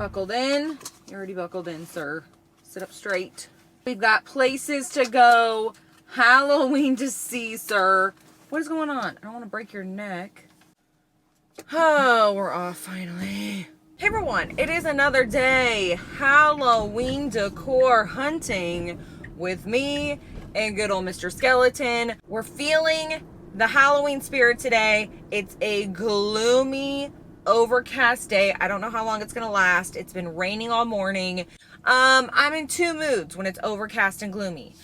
Buckled in? You're already buckled in, sir. Sit up straight. We've got places to go. Halloween to see, sir. What is going on? I don't want to break your neck. Oh, we're off finally. Hey everyone, it is another day. Halloween decor hunting with me and good old Mr. Skeleton. We're feeling the Halloween spirit today. It's a gloomy, overcast day. I don't know how long it's gonna last. It's been raining all morning. I'm in two moods when it's overcast and gloomy.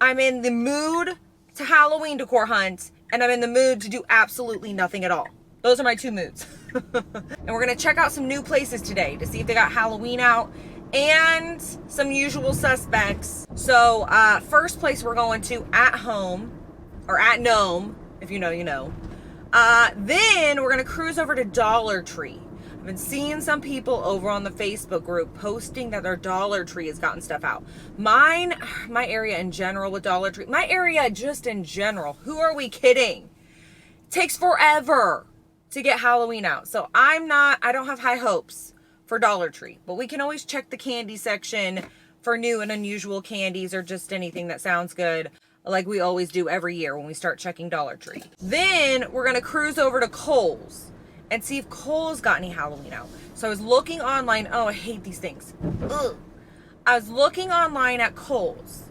I'm in the mood to Halloween decor hunt, and I'm in the mood to do absolutely nothing at all. Those are my two moods. And we're gonna check out some new places today to see if they got Halloween out and some usual suspects. So first place we're going to at home, or at Gnome, if you know, you know. Then we're gonna cruise over to Dollar Tree. I've been seeing some people over on the Facebook group posting that their Dollar Tree has gotten stuff out. My area in general with Dollar Tree, my area just in general, who are we kidding? It takes forever to get Halloween out. So I don't have high hopes for Dollar Tree, but we can always check the candy section for new and unusual candies or just anything that sounds good, like we always do every year when we start checking Dollar Tree. Then we're gonna cruise over to Kohl's and see if Kohl's got any Halloween out. So I was looking online. Oh, I hate these things. Ugh. I was looking online at Kohl's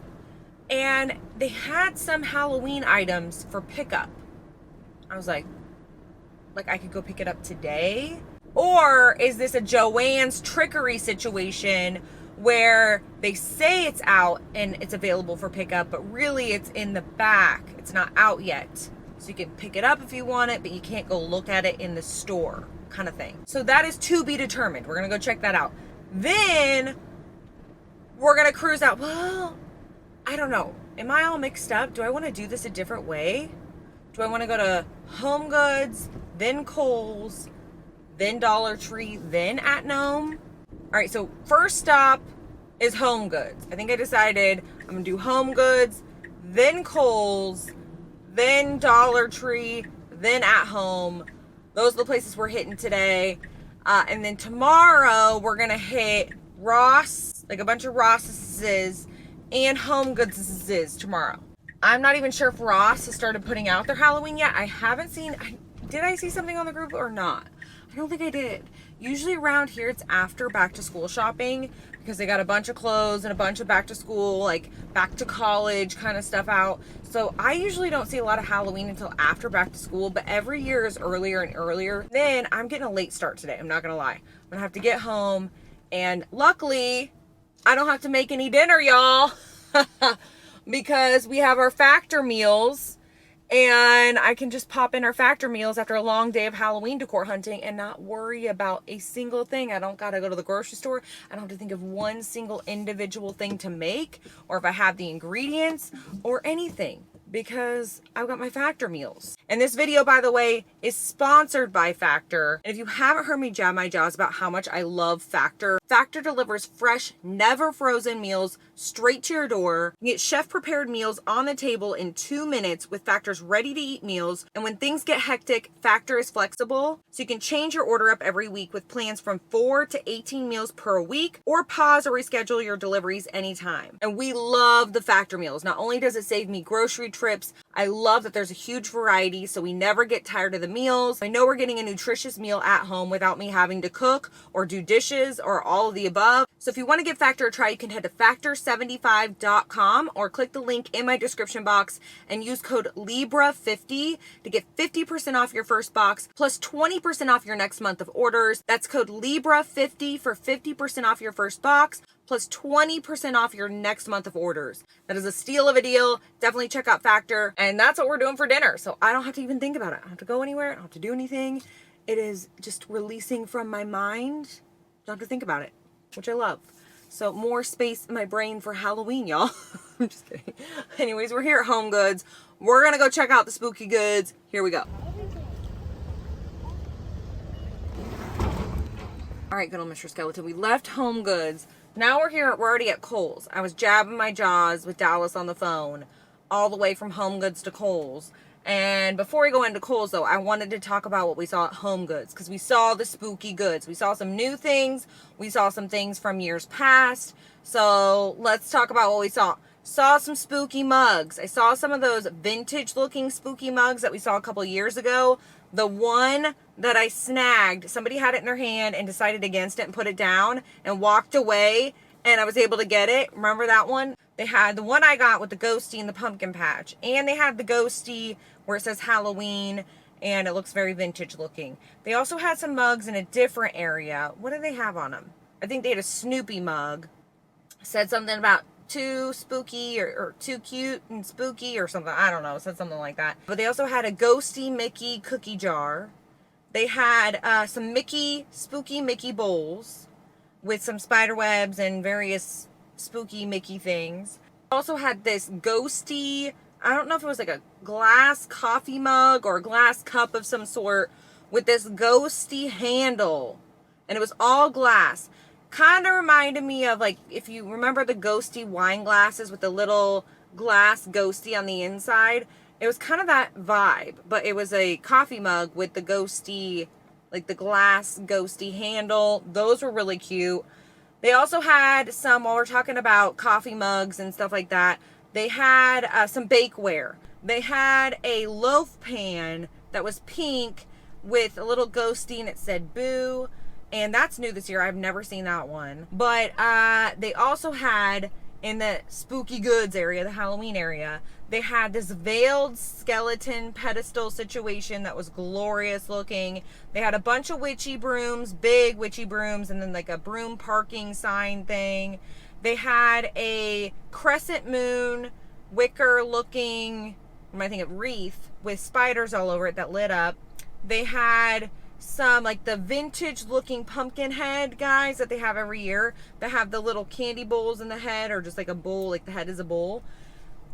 and they had some Halloween items for pickup. I was like I could go pick it up today? Or is this a Joann's trickery situation where they say it's out and it's available for pickup, but really it's in the back. It's not out yet. So you can pick it up if you want it, but you can't go look at it in the store, kind of thing. So that is to be determined. We're gonna go check that out. Then we're gonna cruise out. Well, I don't know. Am I all mixed up? Do I wanna do this a different way? Do I wanna go to HomeGoods, then Kohl's, then Dollar Tree, then at Gnome? All right, so first stop is HomeGoods. I think I decided I'm gonna do HomeGoods, then Kohl's, then Dollar Tree, then at Home. Those are the places we're hitting today. And then tomorrow we're gonna hit Ross, like a bunch of Ross's and HomeGoods tomorrow. I'm not even sure if Ross has started putting out their Halloween yet. I haven't seen, did I see something on the group or not? I don't think I did. Usually around here it's after back to school shopping because they got a bunch of clothes and a bunch of back to school, like back to college kind of stuff out. So I usually don't see a lot of Halloween until after back to school, but every year is earlier and earlier. Then I'm getting a late start today. I'm not gonna lie. I'm gonna have to get home, and luckily I don't have to make any dinner, y'all. Because we have our factor meals and I can just pop in our factor meals after a long day of Halloween decor hunting and not worry about a single thing. I don't gotta go to the grocery store. I don't have to think of one single individual thing to make, or if I have the ingredients or anything, because I've got my factor meals. And this video, by the way, is sponsored by Factor. And if you haven't heard me jab my jaws about how much I love Factor, Factor delivers fresh, never frozen meals straight to your door. You get chef prepared meals on the table in 2 minutes with Factor's ready to eat meals. And when things get hectic, Factor is flexible, so you can change your order up every week with plans from 4 to 18 meals per week, or pause or reschedule your deliveries anytime. And we love the Factor meals. Not only does it save me grocery trips, I love that there's a huge variety, so we never get tired of the meals. I know we're getting a nutritious meal at home without me having to cook or do dishes or all of the above. So if you want to give Factor a try, you can head to factor75.com or click the link in my description box and use code LIBRA50 to get 50% off your first box plus 20% off your next month of orders. That's code LIBRA50 for 50% off your first box plus 20% off your next month of orders. That is a steal of a deal. Definitely check out Factor. And that's what we're doing for dinner. So I don't have to even think about it. I don't have to go anywhere. I don't have to do anything. It is just releasing from my mind. Don't have to think about it, which I love. So more space in my brain for Halloween, y'all. I'm just kidding. Anyways, we're here at HomeGoods. We're gonna go check out the spooky goods. Here we go. All right, good old Mr. Skeleton. We left HomeGoods. Now we're already at Kohl's. I was jabbing my jaws with Dallas on the phone all the way from HomeGoods to Kohl's. And before we go into Kohl's though, I wanted to talk about what we saw at HomeGoods, because we saw the spooky goods. We saw some new things. We saw some things from years past. So let's talk about what we saw. Saw some spooky mugs. I saw some of those vintage looking spooky mugs that we saw a couple years ago. The one that I snagged, somebody had it in their hand and decided against it and put it down and walked away, and I was able to get it. Remember that one? They had the one I got with the ghosty and the pumpkin patch, and they had the ghosty where it says Halloween, and it looks very vintage looking. They also had some mugs in a different area. What did they have on them? I think they had a Snoopy mug. Said something about too spooky or too cute and spooky or something. I don't know. Said something like that. But they also had a ghosty Mickey cookie jar. They had some spooky Mickey bowls with some spider webs and various spooky Mickey things. Also had this ghosty, I don't know if it was like a glass coffee mug or a glass cup of some sort with this ghosty handle. And it was all glass. Kind of reminded me of, like, if you remember the ghosty wine glasses with the little glass ghosty on the inside. It was kind of that vibe, but it was a coffee mug with the ghosty, like the glass ghosty handle. Those were really cute. They also had some, while we're talking about coffee mugs and stuff like that, they had some bakeware. They had a loaf pan that was pink with a little ghosty and it said boo. And that's new this year. I've never seen that one. But they also had, in the spooky goods area, the Halloween area, they had this veiled skeleton pedestal situation that was glorious looking. They had a bunch of witchy brooms, big witchy brooms, and then like a broom parking sign thing. They had a crescent moon wicker looking, what am I thinking, wreath with spiders all over it that lit up. They had some like the vintage looking pumpkin head guys that they have every year that have the little candy bowls in the head, or just like a bowl, like the head is a bowl.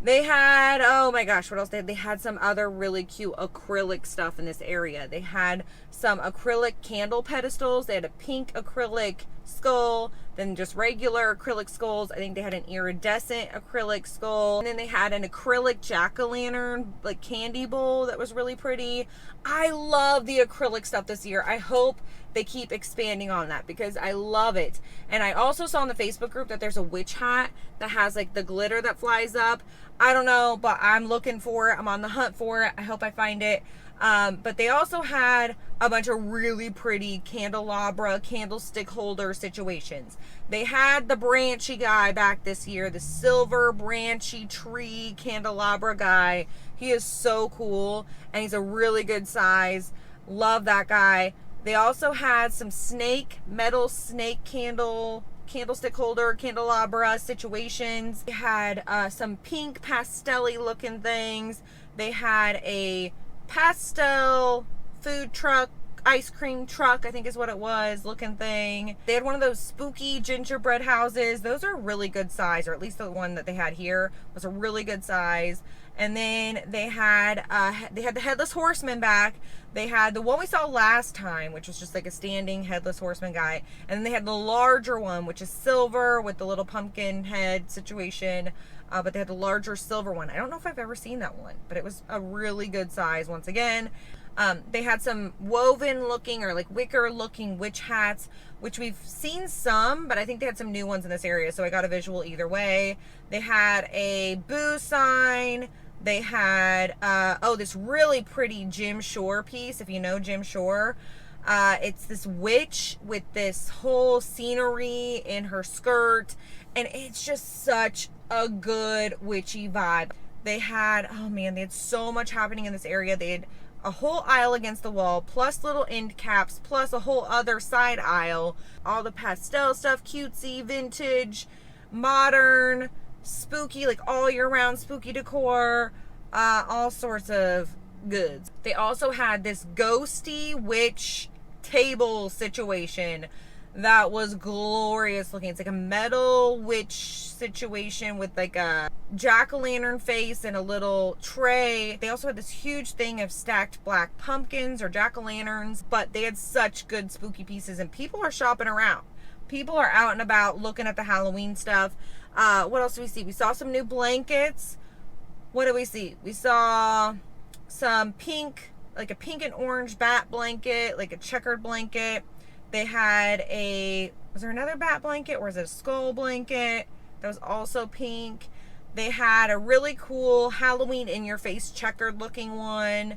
They had, oh my gosh, what else? They had some other really cute acrylic stuff in this area. They had some acrylic candle pedestals. They had a pink acrylic skull, then just regular acrylic skulls. I think they had an iridescent acrylic skull. And then they had an acrylic jack-o'-lantern, like candy bowl that was really pretty. I love the acrylic stuff this year. I hope they keep expanding on that because I love it. And I also saw in the Facebook group that there's a witch hat that has like the glitter that flies up. I don't know, but I'm looking for it. I'm on the hunt for it. I hope I find it. But they also had a bunch of really pretty candelabra, candlestick holder situations. They had the branchy guy back this year, the silver branchy tree candelabra guy. He is so cool, and he's a really good size. Love that guy. They also had some metal snake candlestick holder, candelabra situations. They had some pink pastel-y looking things. They had a pastel food truck, ice cream truck, I think is what it was, looking thing. They had one of those spooky gingerbread houses. Those are really good size, or at least the one that they had here was a really good size. And then they had the Headless Horseman back. They had the one we saw last time, which was just like a standing Headless Horseman guy. And then they had the larger one, which is silver with the little pumpkin head situation. But they had the larger silver one. I don't know if I've ever seen that one, but it was a really good size once again. They had some woven looking or like wicker looking witch hats, which we've seen some, but I think they had some new ones in this area, so I got a visual either way. They had a boo sign. They had, this really pretty Jim Shore piece, if you know Jim Shore. It's this witch with this whole scenery in her skirt, and it's just such a good witchy vibe. They had, oh man, they had so much happening in this area. They had a whole aisle against the wall, plus little end caps, plus a whole other side aisle. All the pastel stuff, cutesy, vintage, modern, spooky, like all year round spooky decor, all sorts of goods. They also had this ghosty witch table situation that was glorious looking. It's like a metal witch situation with like a jack-o'-lantern face and a little tray. They also had this huge thing of stacked black pumpkins or jack-o'-lanterns, but they had such good spooky pieces, and people are shopping around. People are out and about looking at the Halloween stuff. What else do we see? We saw some new blankets. What did we see? We saw some pink, like a pink and orange bat blanket, like a checkered blanket. They had was there another bat blanket, or was it a skull blanket that was also pink? They had a really cool Halloween in-your-face checkered looking one,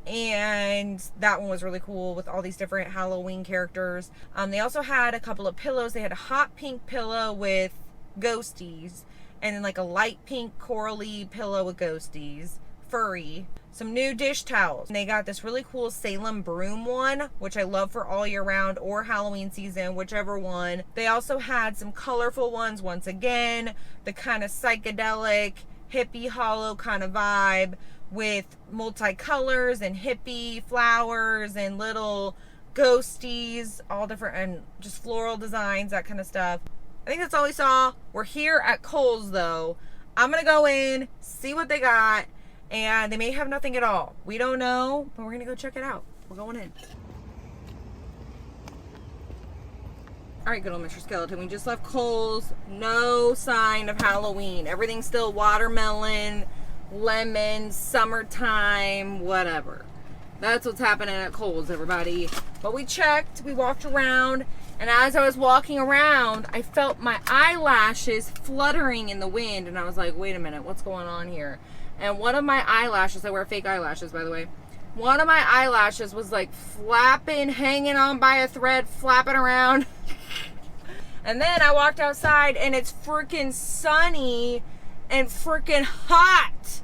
and that one was really cool with all these different Halloween characters. They also had a couple of pillows. They had a hot pink pillow with ghosties, and then like a light pink corally pillow with ghosties, furry. Some new dish towels. And they got this really cool Salem broom one, which I love for all year round or Halloween season, whichever one. They also had some colorful ones, once again, the kind of psychedelic, hippie hollow kind of vibe with multicolors and hippie flowers and little ghosties, all different, and just floral designs, that kind of stuff. I think that's all we saw. We're here at Kohl's though. I'm gonna go in, see what they got, and they may have nothing at all. We don't know, but we're gonna go check it out. We're going in. All right, good old Mr. Skeleton. We just left Kohl's. No sign of Halloween. Everything's still watermelon, lemon, summertime, whatever. That's what's happening at Kohl's, everybody. But we checked, we walked around, and as I was walking around, I felt my eyelashes fluttering in the wind, and I was like, wait a minute, what's going on here? And one of my eyelashes, I wear fake eyelashes, by the way, one of my eyelashes was like flapping, hanging on by a thread, flapping around. And then I walked outside, and it's freaking sunny and freaking hot.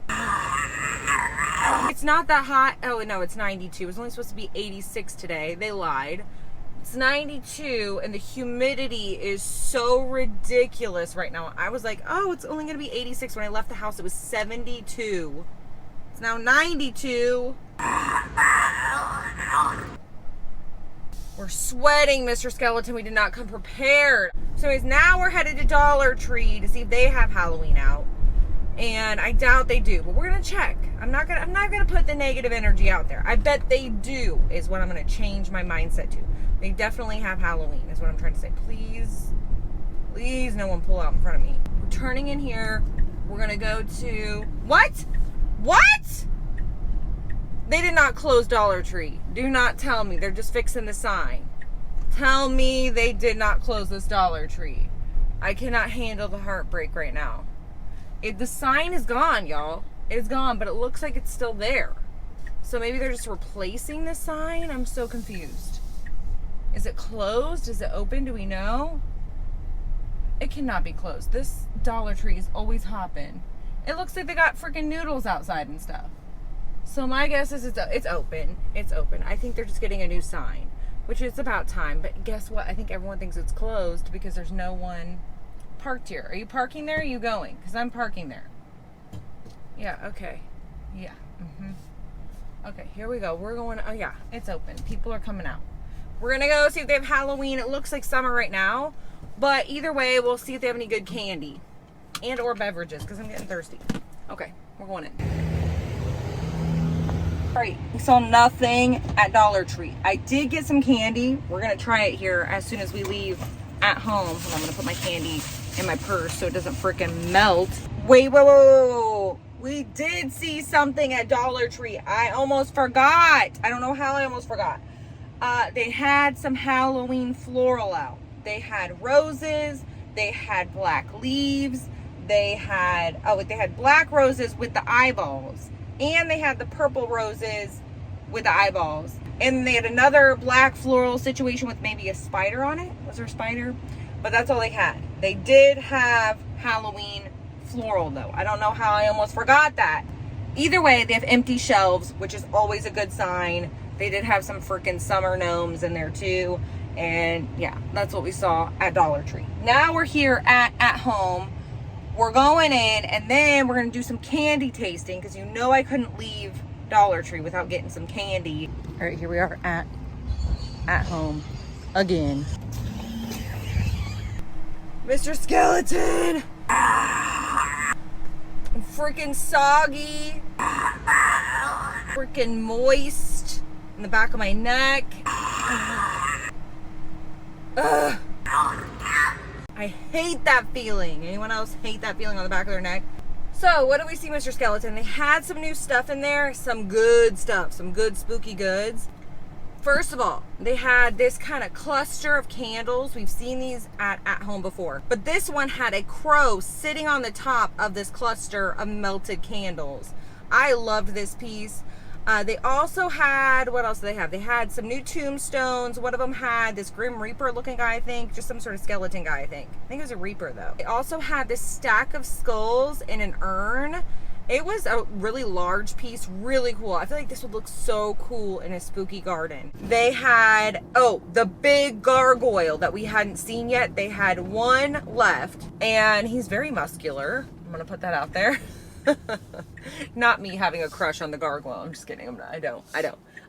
It's not that hot. Oh, no, it's 92. It was only supposed to be 86 today. They lied. It's 92, and the humidity is so ridiculous right now. I was like, oh, it's only going to be 86. When I left the house, it was 72. It's now 92. We're sweating, Mr. Skeleton. We did not come prepared. So anyways, now we're headed to Dollar Tree to see if they have Halloween out. And I doubt they do, but we're gonna check. I'm not gonna put the negative energy out there. I bet they do, is what I'm gonna change my mindset to. They definitely have Halloween, is what I'm trying to say. Please, please, no one pull out in front of me. We're turning in here. We're gonna go to what? What? They did not close Dollar Tree. Do not tell me they're just fixing the sign. Tell me they did not close this Dollar Tree. I cannot handle the heartbreak right now. The sign is gone, y'all. It's gone, but it looks like it's still there. So maybe they're just replacing the sign? I'm so confused. Is it closed? Is it open? Do we know? It cannot be closed. This Dollar Tree is always hopping. It looks like they got freaking noodles outside and stuff. So my guess is it's open. It's open. I think they're just getting a new sign, which is about time. But guess what? I think everyone thinks it's closed because there's no one parked here. Are you parking there, or are you going? Because I'm parking there. Yeah, okay. Yeah. Okay, here we go. We're going. Oh yeah, it's open. People are coming out. We're gonna go see if they have Halloween. It looks like summer right now, but either way, we'll see if they have any good candy and or beverages, because I'm getting thirsty. Okay, we're going in. All right, we saw nothing at Dollar Tree. I did get some candy. We're gonna try it here as soon as we leave at home. Hold on, I'm gonna put my candy in my purse so it doesn't freaking melt. Wait, whoa. We did see something at Dollar Tree. I almost forgot. I don't know how I almost forgot. They had some Halloween floral out. They had roses. They had black leaves. They had black roses with the eyeballs. And they had the purple roses with the eyeballs. And they had another black floral situation with maybe a spider on it. Was there a spider? But that's all they had. They did have Halloween floral though. I don't know how I almost forgot that. Either way, they have empty shelves, which is always a good sign. They did have some freaking summer gnomes in there too. And yeah, that's what we saw at Dollar Tree. Now we're here at home. We're going in, and then we're going to do some candy tasting, because you know I couldn't leave Dollar Tree without getting some candy. All right, here we are at home again. Mr. Skeleton! I'm freaking soggy. Freaking moist in the back of my neck. Ugh. I hate that feeling. Anyone else hate that feeling on the back of their neck? So, what do we see, Mr. Skeleton? They had some new stuff in there, some good stuff, some good spooky goods. First of all, they had this kind of cluster of candles. We've seen these at home before. But this one had a crow sitting on the top of this cluster of melted candles. I loved this piece. They also had, what else did they have? They had some new tombstones. One of them had this Grim Reaper looking guy, I think. Just some sort of skeleton guy, I think. I think it was a Reaper, though. They also had this stack of skulls in an urn. It was a really large piece, really cool. I feel like this would look so cool in a spooky garden. They had, oh, the big gargoyle that we hadn't seen yet. They had one left, and he's very muscular. I'm gonna put that out there. Not me having a crush on the gargoyle. I'm just kidding. I don't.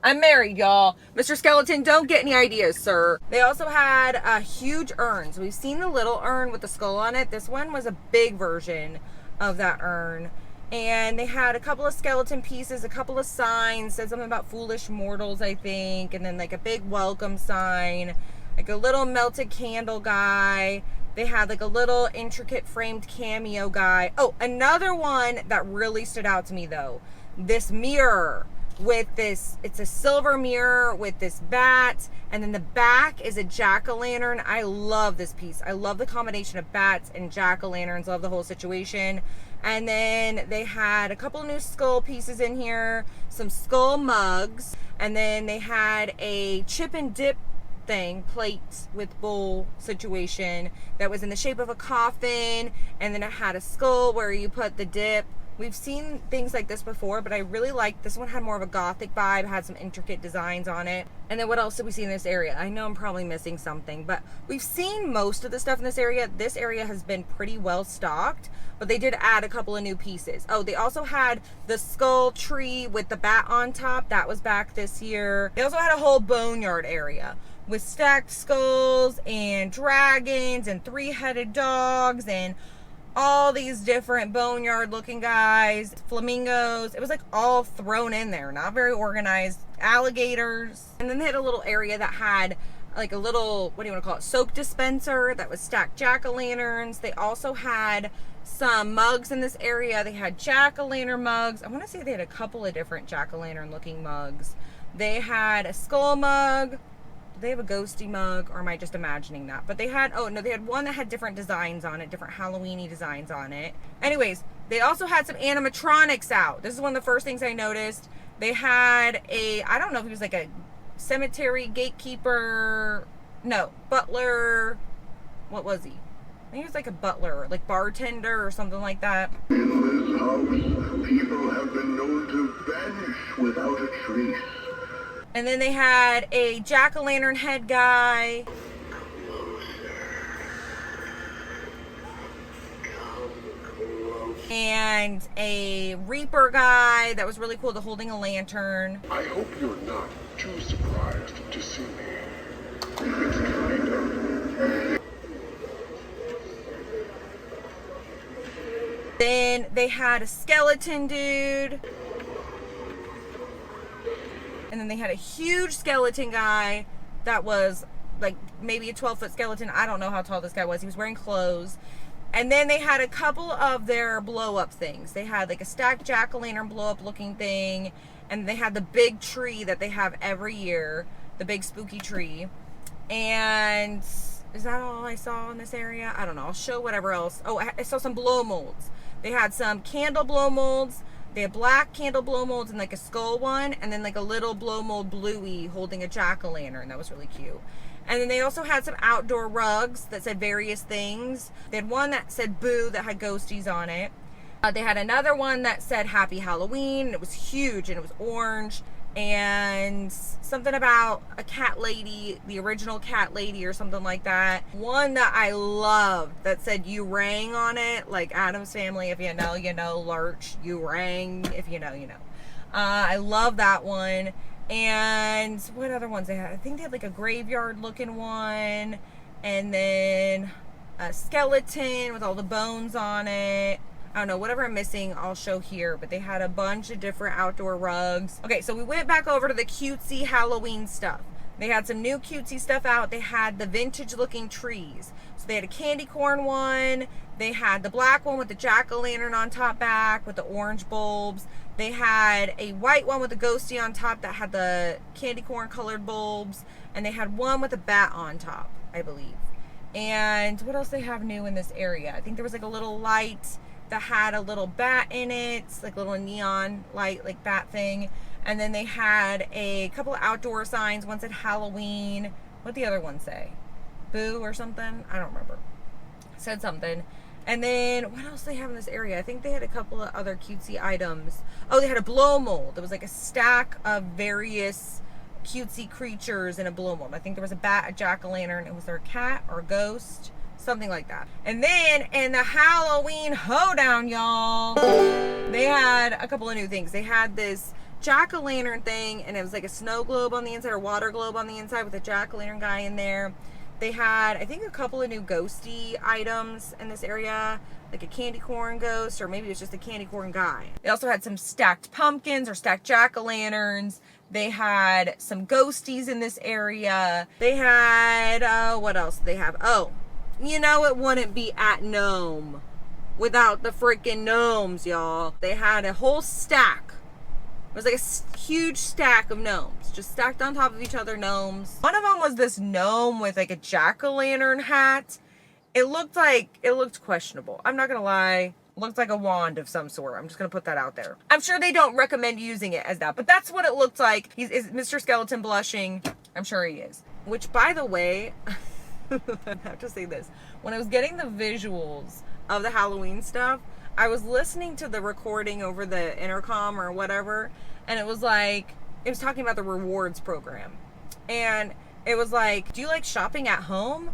I'm married, y'all. Mr. Skeleton, don't get any ideas, sir. They also had huge urns. We've seen the little urn with the skull on it. This one was a big version of that urn. And they had a couple of skeleton pieces, a couple of signs, said something about foolish mortals, I think, and then like a big welcome sign, like a little melted candle guy. They had like a little intricate framed cameo guy. Oh, another one that really stood out to me though, this mirror with this, it's a silver mirror with this bat, and then the back is a jack-o'-lantern. I love this piece. I love the combination of bats and jack-o'-lanterns. Love the whole situation. And then they had a couple new skull pieces in here, some skull mugs, and then they had a chip and dip thing, plate with bowl situation that was in the shape of a coffin, and then it had a skull where you put the dip. We've seen things like this before, but I really liked this one. Had more of a gothic vibe, had some intricate designs on it. And then what else did we see in this area? I know I'm probably missing something, but we've seen most of the stuff in this area. This area has been pretty well stocked, but they did add a couple of new pieces. Oh, they also had the skull tree with the bat on top. That was back this year. They also had a whole boneyard area with stacked skulls and dragons and three-headed dogs and all these different boneyard looking guys, flamingos. It was like all thrown in there, not very organized. Alligators. And then they had a little area that had like a little, what do you want to call it, soap dispenser that was stacked jack-o'-lanterns. They also had some mugs in this area. They had jack-o'-lantern mugs. I want to say they had a couple of different jack-o'-lantern looking mugs. They had a skull mug. They have a ghosty mug, or am I just imagining that? But they had, oh no, they had one that had different designs on it, different Halloween-y designs on it. Anyways, they also had some animatronics out. This is one of the first things I noticed. They had a, I don't know if he was like a cemetery gatekeeper, no, butler, what was he? I think he was like a butler, like bartender or something like that. In this house, people have been known to vanish without a trace. And then they had a jack-o'-lantern head guy. And a Reaper guy that was really cool, the holding a lantern. I hope you're not too surprised to see me. It's kind of... Then they had a skeleton dude. And then they had a huge skeleton guy that was like maybe a 12-foot skeleton. I don't know how tall this guy was. He was wearing clothes. And then they had a couple of their blow-up things. They had like a stacked jack-o'-lantern blow-up looking thing. And they had the big tree that they have every year. The big spooky tree. And is that all I saw in this area? I don't know. I'll show whatever else. Oh, I saw some blow molds. They had some candle blow molds. They had black candle blow molds and like a skull one, and then like a little blow mold bluey holding a jack-o'-lantern. That was really cute. And then they also had some outdoor rugs that said various things. They had one that said boo that had ghosties on it. They had another one that said Happy Halloween, and it was huge and it was orange. And something about a cat lady, the original cat lady or something like that. One that I loved that said you rang on it, like Addams Family, if you know, you know, Lurch, you rang, if you know, you know. I love that one. And what other ones they had? I think they had like a graveyard looking one, and then a skeleton with all the bones on it. I don't know, whatever I'm missing, I'll show here. But they had a bunch of different outdoor rugs. Okay, so we went back over to the cutesy Halloween stuff. They had some new cutesy stuff out. They had the vintage looking trees. So they had a candy corn one. They had the black one with the jack-o'-lantern on top back with the orange bulbs. They had a white one with a ghosty on top that had the candy corn colored bulbs. And they had one with a bat on top, I believe. And what else they have new in this area? I think there was like a little light that had a little bat in it, like a little neon light, like bat thing. And then they had a couple of outdoor signs. One said Halloween. What'd the other one say? Boo or something? I don't remember. It said something. And then what else do they have in this area? I think they had a couple of other cutesy items. Oh, they had a blow mold. There was like a stack of various cutesy creatures in a blow mold. I think there was a bat, a jack-o'-lantern. It was there a cat or a ghost? Something like that. And then in the Halloween hoedown, y'all, they had a couple of new things. They had this jack-o'-lantern thing, and it was like a snow globe on the inside or water globe on the inside with a jack-o'-lantern guy in there. They had, I think, a couple of new ghosty items in this area, like a candy corn ghost, or maybe it was just a candy corn guy. They also had some stacked pumpkins or stacked jack-o'-lanterns. They had some ghosties in this area. They had, what else did they have? Oh, you know it wouldn't be at Gnome without the freaking gnomes, y'all. They had a whole stack. It was like a huge stack of gnomes, just stacked on top of each other gnomes. One of them was this gnome with like a jack-o'-lantern hat. It looked questionable. I'm not gonna lie. It looked like a wand of some sort. I'm just gonna put that out there. I'm sure they don't recommend using it as that, but that's what it looked like. Is Mr. Skeleton blushing? I'm sure he is. Which, by the way, I have to say this. When I was getting the visuals of the Halloween stuff, I was listening to the recording over the intercom or whatever, and it was talking about the rewards program. And it was like, do you like shopping at home?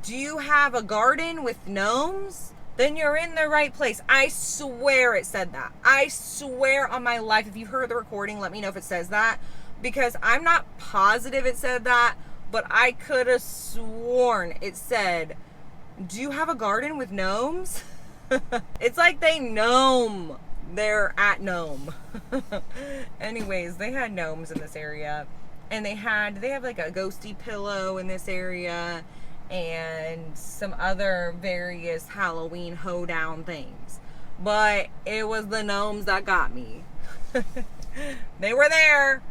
Do you have a garden with gnomes? Then you're in the right place. I swear it said that. I swear on my life, if you heard the recording, let me know if it says that, because I'm not positive it said that, but I could have sworn it said, do you have a garden with gnomes? It's like they gnome. They're at gnome. Anyways, they had gnomes in this area. And they have like a ghosty pillow in this area. And some other various Halloween hoedown things. But it was the gnomes that got me. They were there.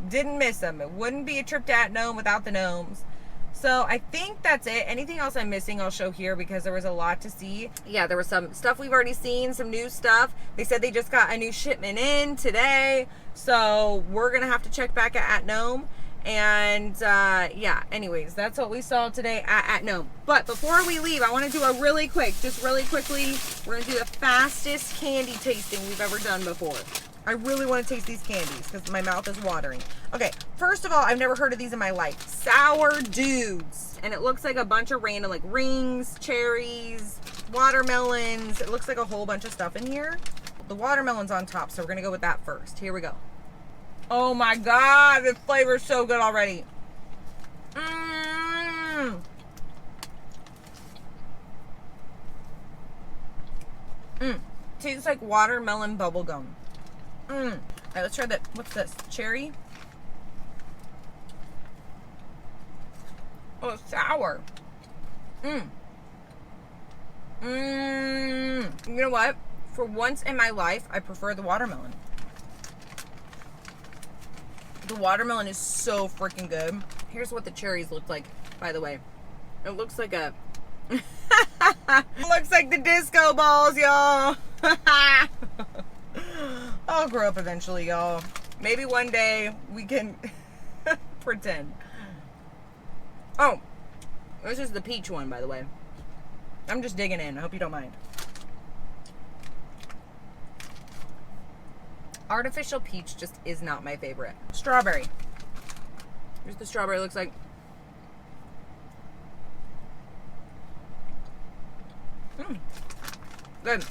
Didn't miss them. It wouldn't be a trip to At Gnome without the gnomes. So I think that's it. Anything else I'm missing, I'll show here because there was a lot to see. Yeah, there was some stuff we've already seen, some new stuff. They said they just got a new shipment in today. So we're going to have to check back at Gnome. And yeah, anyways, that's what we saw today at Gnome. But before we leave, I want to do a really quickly, we're going to do the fastest candy tasting we've ever done before. I really want to taste these candies because my mouth is watering. Okay, first of all, I've never heard of these in my life. Sour Dudes. And it looks like a bunch of random, like rings, cherries, watermelons. It looks like a whole bunch of stuff in here. The watermelon's on top, so we're going to go with that first. Here we go. Oh my God, the flavor's so good already. Tastes like watermelon bubble gum. All right, let's try that. What's this? Cherry? Oh, it's sour. You know what? For once in my life, I prefer the watermelon. The watermelon is so freaking good. Here's what the cherries look like, by the way. It looks like a... It looks like the disco balls, y'all. I'll grow up eventually, y'all. Maybe one day we can pretend. Oh, this is the peach one, by the way. I'm just digging in. I hope you don't mind. Artificial peach just is not my favorite. Strawberry. Here's the strawberry. Looks like. Good.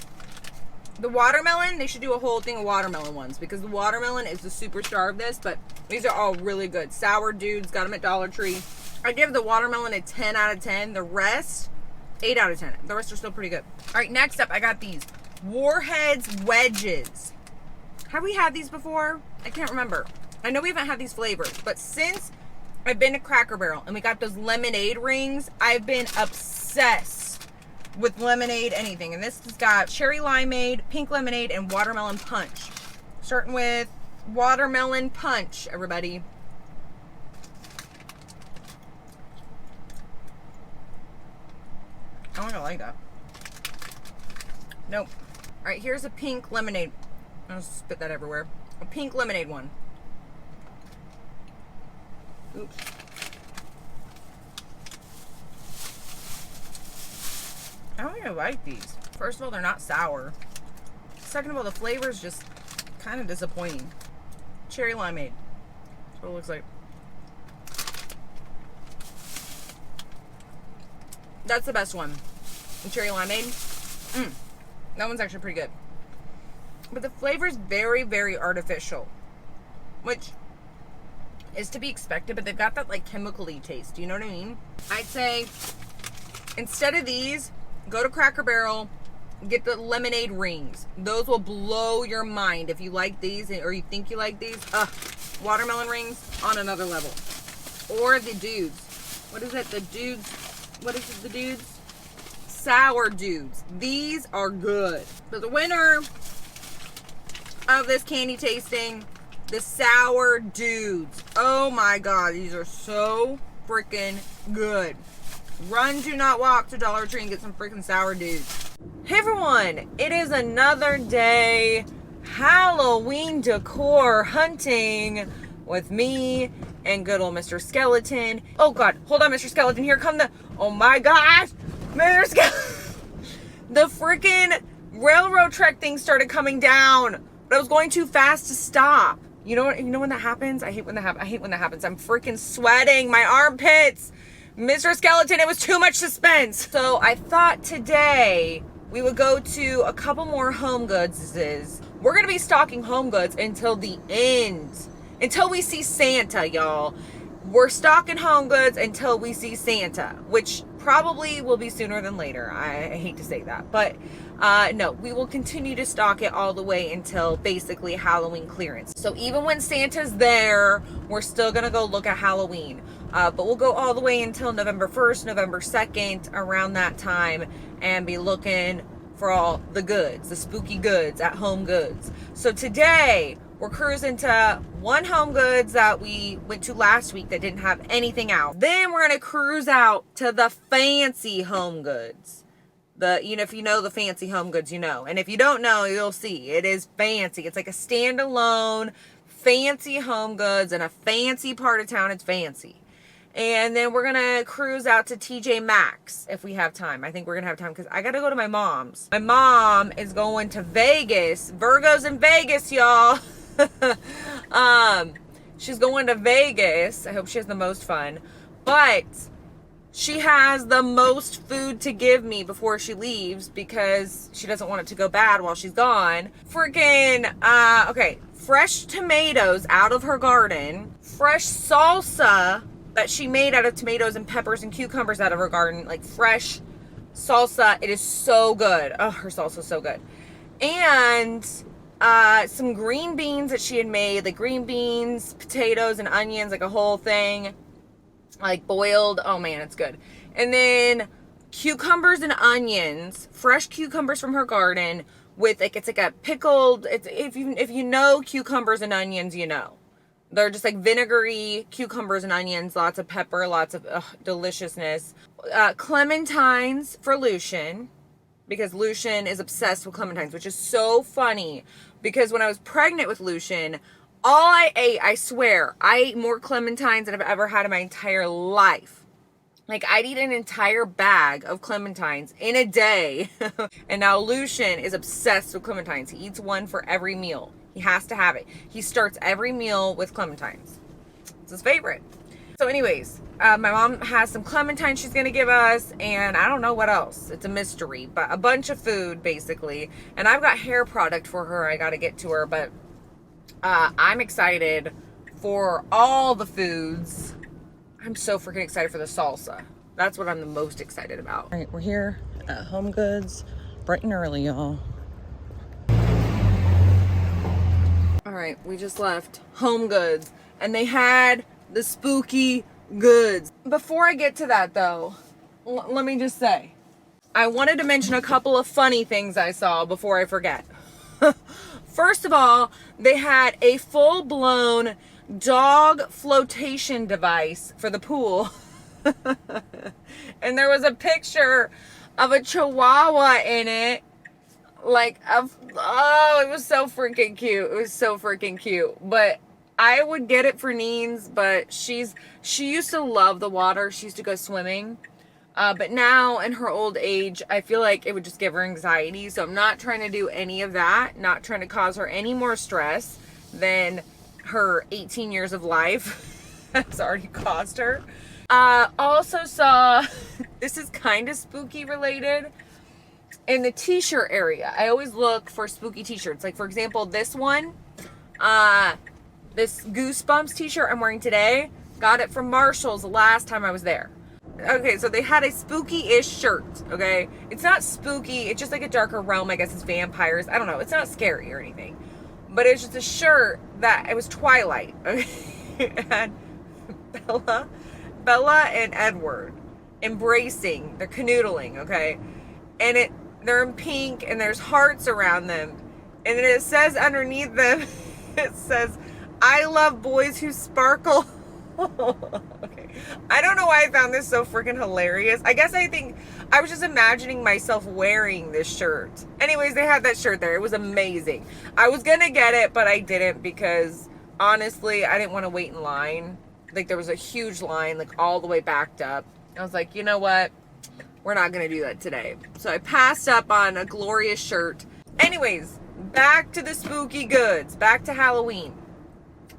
The watermelon, they should do a whole thing of watermelon ones because the watermelon is the superstar of this, but these are all really good. Sour Dudes, got them at Dollar Tree. I give the watermelon a 10 out of 10. The rest, 8 out of 10. The rest are still pretty good. All right, next up, I got these Warheads Wedges. Have we had these before? I can't remember. I know we haven't had these flavors, but since I've been to Cracker Barrel and we got those lemonade rings. I've been obsessed with lemonade anything. And this has got cherry limeade, pink lemonade, and watermelon punch. Starting with watermelon punch, everybody. I don't like that. Nope. All right, here's a pink lemonade. I'll spit that everywhere. A pink lemonade one. Oops. I don't even like these. First of all, they're not sour. Second of all, the flavor's just kind of disappointing. Cherry limeade. That's what it looks like. That's the best one. The cherry limeade. That one's actually pretty good. But the flavor's very, very artificial. Which is to be expected, but they've got that like chemical-y taste. Do you know what I mean? I'd say instead of these, go to Cracker Barrel, get the lemonade rings. Those will blow your mind if you like these or you think you like these. Watermelon rings on another level. Or the dudes. What is it? The dudes. What is it? The dudes? Sour dudes. These are good. So the winner of this candy tasting, the sour dudes. Oh my god, these are so freaking good. Run, do not walk to Dollar Tree and get some freaking sour dudes. Hey everyone, it is another day Halloween decor hunting with me and good old Mr. Skeleton. Oh god, hold on, Mr. Skeleton, here come the, oh my gosh, Mr. Skeleton. The freaking railroad track thing started coming down, but I was going too fast to stop. You know when that happens? I hate when that happens. I'm freaking sweating. My armpits. Mr. Skeleton, it was too much suspense. So I thought today we would go to a couple more HomeGoods. We're going to be stocking HomeGoods until the end. Until we see Santa, y'all. We're stocking HomeGoods until we see Santa, which probably will be sooner than later. I hate to say that, but no, we will continue to stock it all the way until basically Halloween clearance. So even when Santa's there, we're still gonna go look at Halloween, but we'll go all the way until November 1st, November 2nd, around that time, and be looking for all the goods, the spooky goods at HomeGoods. So today we're cruising to one HomeGoods that we went to last week that didn't have anything out. Then we're gonna cruise out to the fancy HomeGoods. If you know the fancy HomeGoods, you know. And if you don't know, you'll see. It is fancy. It's like a standalone fancy HomeGoods in a fancy part of town. It's fancy. And then we're gonna cruise out to TJ Maxx if we have time. I think we're gonna have time because I gotta go to my mom's. My mom is going to Vegas. Virgo's in Vegas, y'all. She's going to Vegas. I hope she has the most fun. But she has the most food to give me before she leaves because she doesn't want it to go bad while she's gone. Freaking, okay, fresh tomatoes out of her garden. Fresh salsa that she made out of tomatoes and peppers and cucumbers out of her garden. Like fresh salsa. It is so good. Oh, her salsa is so good. And some green beans that she had made, like green beans, potatoes, and onions, like a whole thing, like boiled. Oh man, it's good. And then cucumbers and onions, fresh cucumbers from her garden with like, it's like a pickled, it's, if you know cucumbers and onions, you know. They're just like vinegary cucumbers and onions, lots of pepper, lots of deliciousness. Clementines for Lucian, because Lucian is obsessed with clementines, which is so funny because when I was pregnant with Lucian, all I ate, I swear, I ate more clementines than I've ever had in my entire life. Like, I'd eat an entire bag of clementines in a day. And now Lucian is obsessed with clementines. He eats one for every meal. He has to have it. He starts every meal with clementines. It's his favorite. So anyways, my mom has some clementines she's going to give us, and I don't know what else. It's a mystery, but a bunch of food, basically. And I've got hair product for her I got to get to her, but I'm excited for all the foods. I'm so freaking excited for the salsa. That's what I'm the most excited about. All right, we're here at HomeGoods bright and early, y'all. All right, we just left HomeGoods, and they had the spooky goods. Before I get to that though, let me just say, I wanted to mention a couple of funny things I saw before I forget. First of all, they had a full-blown dog flotation device for the pool. And there was a picture of a chihuahua in it. It was so freaking cute. It was so freaking cute. But I would get it for Neens, but she used to love the water. She used to go swimming. But now in her old age, I feel like it would just give her anxiety. So I'm not trying to do any of that. Not trying to cause her any more stress than her 18 years of life has already caused her. Also saw, this is kind of spooky related, in the t-shirt area. I always look for spooky t-shirts. Like, for example, this one, this Goosebumps t-shirt I'm wearing today, got it from Marshall's the last time I was there. Okay, so they had a spooky-ish shirt, okay? It's not spooky, it's just like a darker realm. I guess it's vampires. I don't know. It's not scary or anything. But it's just a shirt that, it was Twilight, okay? And Bella and Edward embracing, they're canoodling, okay? And they're in pink and there's hearts around them. And then it says underneath them, it says, "I love boys who sparkle." Okay. I don't know why I found this so freaking hilarious. I guess I think I was just imagining myself wearing this shirt. Anyways, they had that shirt there. It was amazing. I was gonna get it, but I didn't because honestly, I didn't want to wait in line. Like, there was a huge line, like all the way backed up. I was like, you know what? We're not gonna do that today. So I passed up on a glorious shirt. Anyways, back to the spooky goods, back to Halloween.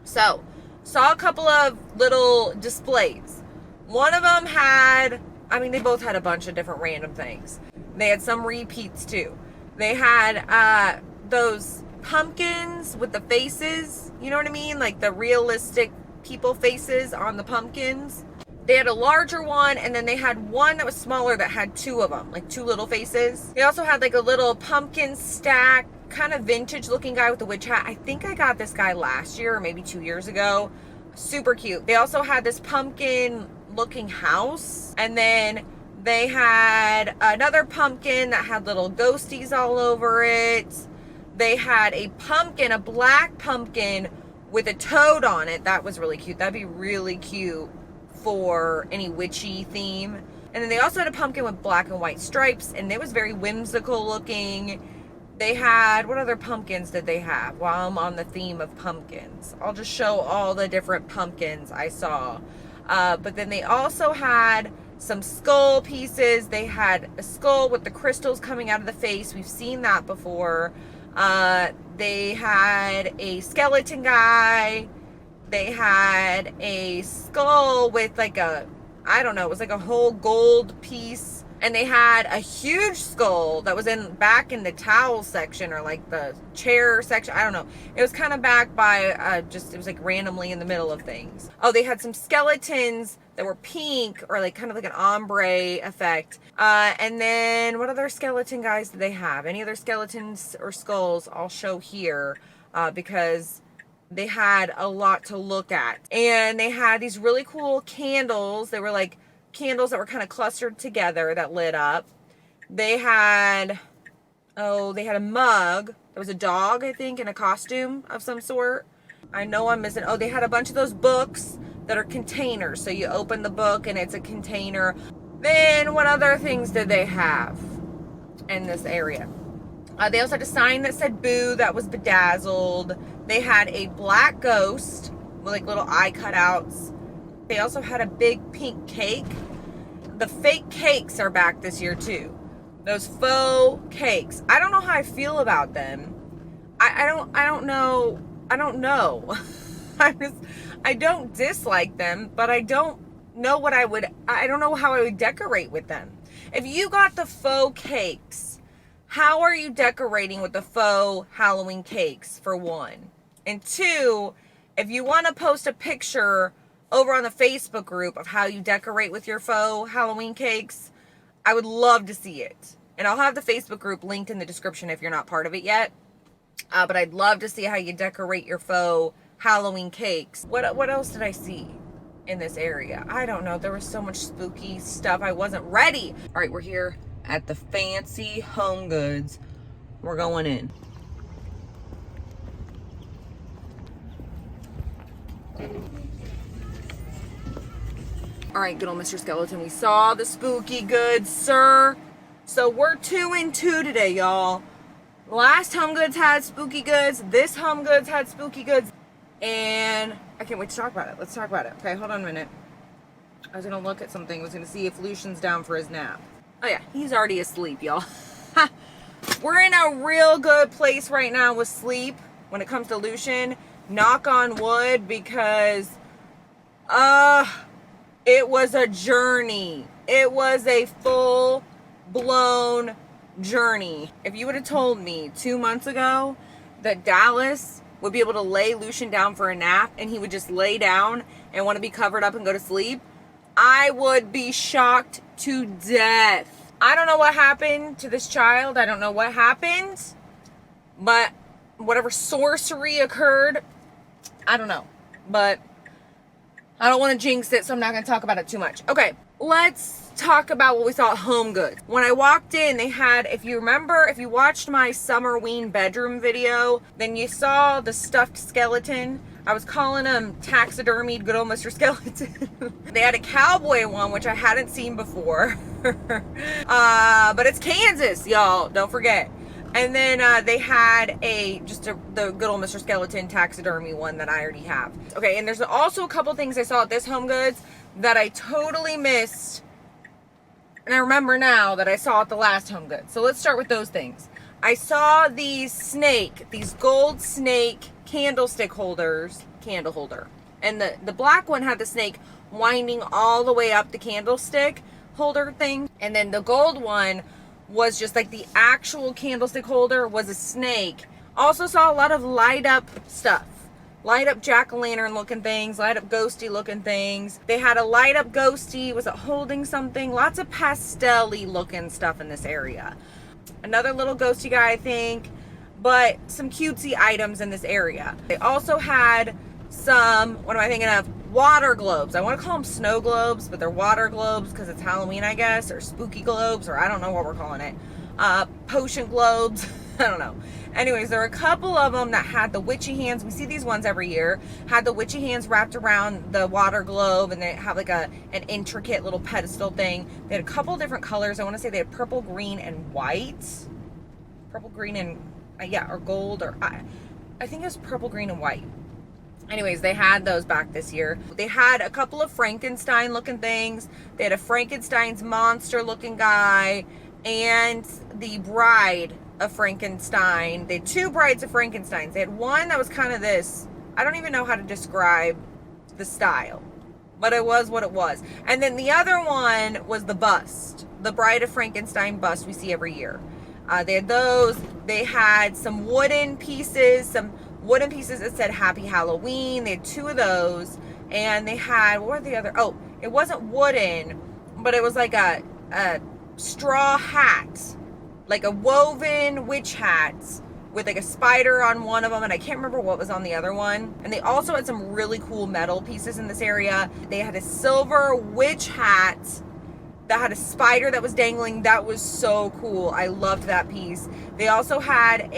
So, saw a couple of little displays. One of them had, they both had a bunch of different random things. They had some repeats too. They had those pumpkins with the faces, you know what I mean? Like the realistic people faces on the pumpkins. They had a larger one, and then they had one that was smaller that had two of them, like two little faces. They also had like a little pumpkin stack, kind of vintage looking guy with the witch hat. I think I got this guy last year or maybe 2 years ago. Super cute. They also had this pumpkin looking house, and then they had another pumpkin that had little ghosties all over it. They had a pumpkin, a black pumpkin with a toad on it. That was really cute. That'd be really cute for any witchy theme. And then they also had a pumpkin with black and white stripes, and it was very whimsical looking. They had, what other pumpkins did they have? While I'm on the theme of pumpkins, I'll just show all the different pumpkins I saw. But then they also had some skull pieces. They had a skull with the crystals coming out of the face. We've seen that before. They had a skeleton guy. They had a skull with like a, I don't know, it was like a whole gold piece. And they had a huge skull that was back in the towel section or like the chair section. I don't know. It was kind of back by it was like randomly in the middle of things. Oh, they had some skeletons that were pink or like kind of like an ombre effect. And then what other skeleton guys did they have? Any other skeletons or skulls I'll show here because they had a lot to look at. And they had these really cool candles. They were like candles that were kind of clustered together that lit up. They had a mug. There was a dog, I think, in a costume of some sort. I know I'm missing. Oh, they had a bunch of those books that are containers. So you open the book and it's a container. Then what other things did they have in this area? They also had a sign that said boo that was bedazzled. They had a black ghost with like little eye cutouts. They also had a big pink cake. The fake cakes are back this year too. Those faux cakes. I don't know how I feel about them. I don't know. I don't dislike them, but I don't know I don't know how I would decorate with them. If you got the faux cakes, how are you decorating with the faux Halloween cakes, for one? And two, if you want to post a picture over on the Facebook group of how you decorate with your faux Halloween cakes, I would love to see it. And I'll have the Facebook group linked in the description if you're not part of it yet. But I'd love to see how you decorate your faux Halloween cakes. What else did I see in this area. I don't know. There was so much spooky stuff. I wasn't ready. All right, we're here at the fancy HomeGoods. We're going in. All right, good old Mr. Skeleton. We saw the spooky goods, sir. So we're 2 and 2 today, y'all. Last HomeGoods had spooky goods. This HomeGoods had spooky goods. And I can't wait to talk about it. Let's talk about it. Okay, hold on a minute. I was going to look at something. I was going to see if Lucian's down for his nap. Oh, yeah. He's already asleep, y'all. We're in a real good place right now with sleep when it comes to Lucian. Knock on wood, because it was a journey. It was a full-blown journey. If you would have told me 2 months ago that Dallas would be able to lay Lucian down for a nap and he would just lay down and want to be covered up and go to sleep, I would be shocked to death. I don't know what happened to this child. I don't know what happened, but whatever sorcery occurred, I don't know. But I don't want to jinx it, so I'm not going to talk about it too much. Okay, let's talk about what we saw at HomeGoods. When I walked in, they had, if you remember, if you watched my Summerween bedroom video, then you saw the stuffed skeleton. I was calling him taxidermied good old Mr. Skeleton. They had a cowboy one, which I hadn't seen before. But it's Kansas, y'all. Don't forget. And then they had the good old Mr. Skeleton taxidermy one that I already have. Okay, and there's also a couple things I saw at this HomeGoods that I totally missed. And I remember now that I saw at the last HomeGoods. So let's start with those things. I saw these gold snake candlestick holders, candle holder. And the black one had the snake winding all the way up the candlestick holder thing. And then the gold one was just like the actual candlestick holder was a snake. Also saw a lot of light up stuff. Light up jack-o'-lantern looking things, light up ghosty looking things. They had a light up ghosty. Was it holding something? Lots of pastel-y looking stuff in this area. Another little ghosty guy, I think, but some cutesy items in this area. They also had some, what am I thinking of? Water globes. I want to call them snow globes, but they're water globes because it's Halloween, I guess, or spooky globes, or I don't know what we're calling it. Potion globes. I don't know. Anyways, there are a couple of them that had the witchy hands. We see these ones every year. Had the witchy hands wrapped around the water globe, and they have like an intricate little pedestal thing. They had a couple different colors. I want to say they had purple, green, and white. Purple, green, and or gold, or I think it was purple, green, and white. Anyways, they had those back this year. They had a couple of Frankenstein looking things. They had a Frankenstein's monster looking guy and the bride of Frankenstein. They had 2 brides of Frankensteins. They had one that was kind of this, I don't even know how to describe the style, but it was what it was. And then the other one was the bust, the bride of Frankenstein bust we see every year. They had those. They had some wooden pieces that said Happy Halloween. They had 2 of those. And they had, what were the other? Oh, it wasn't wooden, but it was like a straw hat, like a woven witch hat with like a spider on one of them, and I can't remember what was on the other one. And they also had some really cool metal pieces in this area. They had a silver witch hat that had a spider that was dangling. That was so cool. I loved that piece. They also had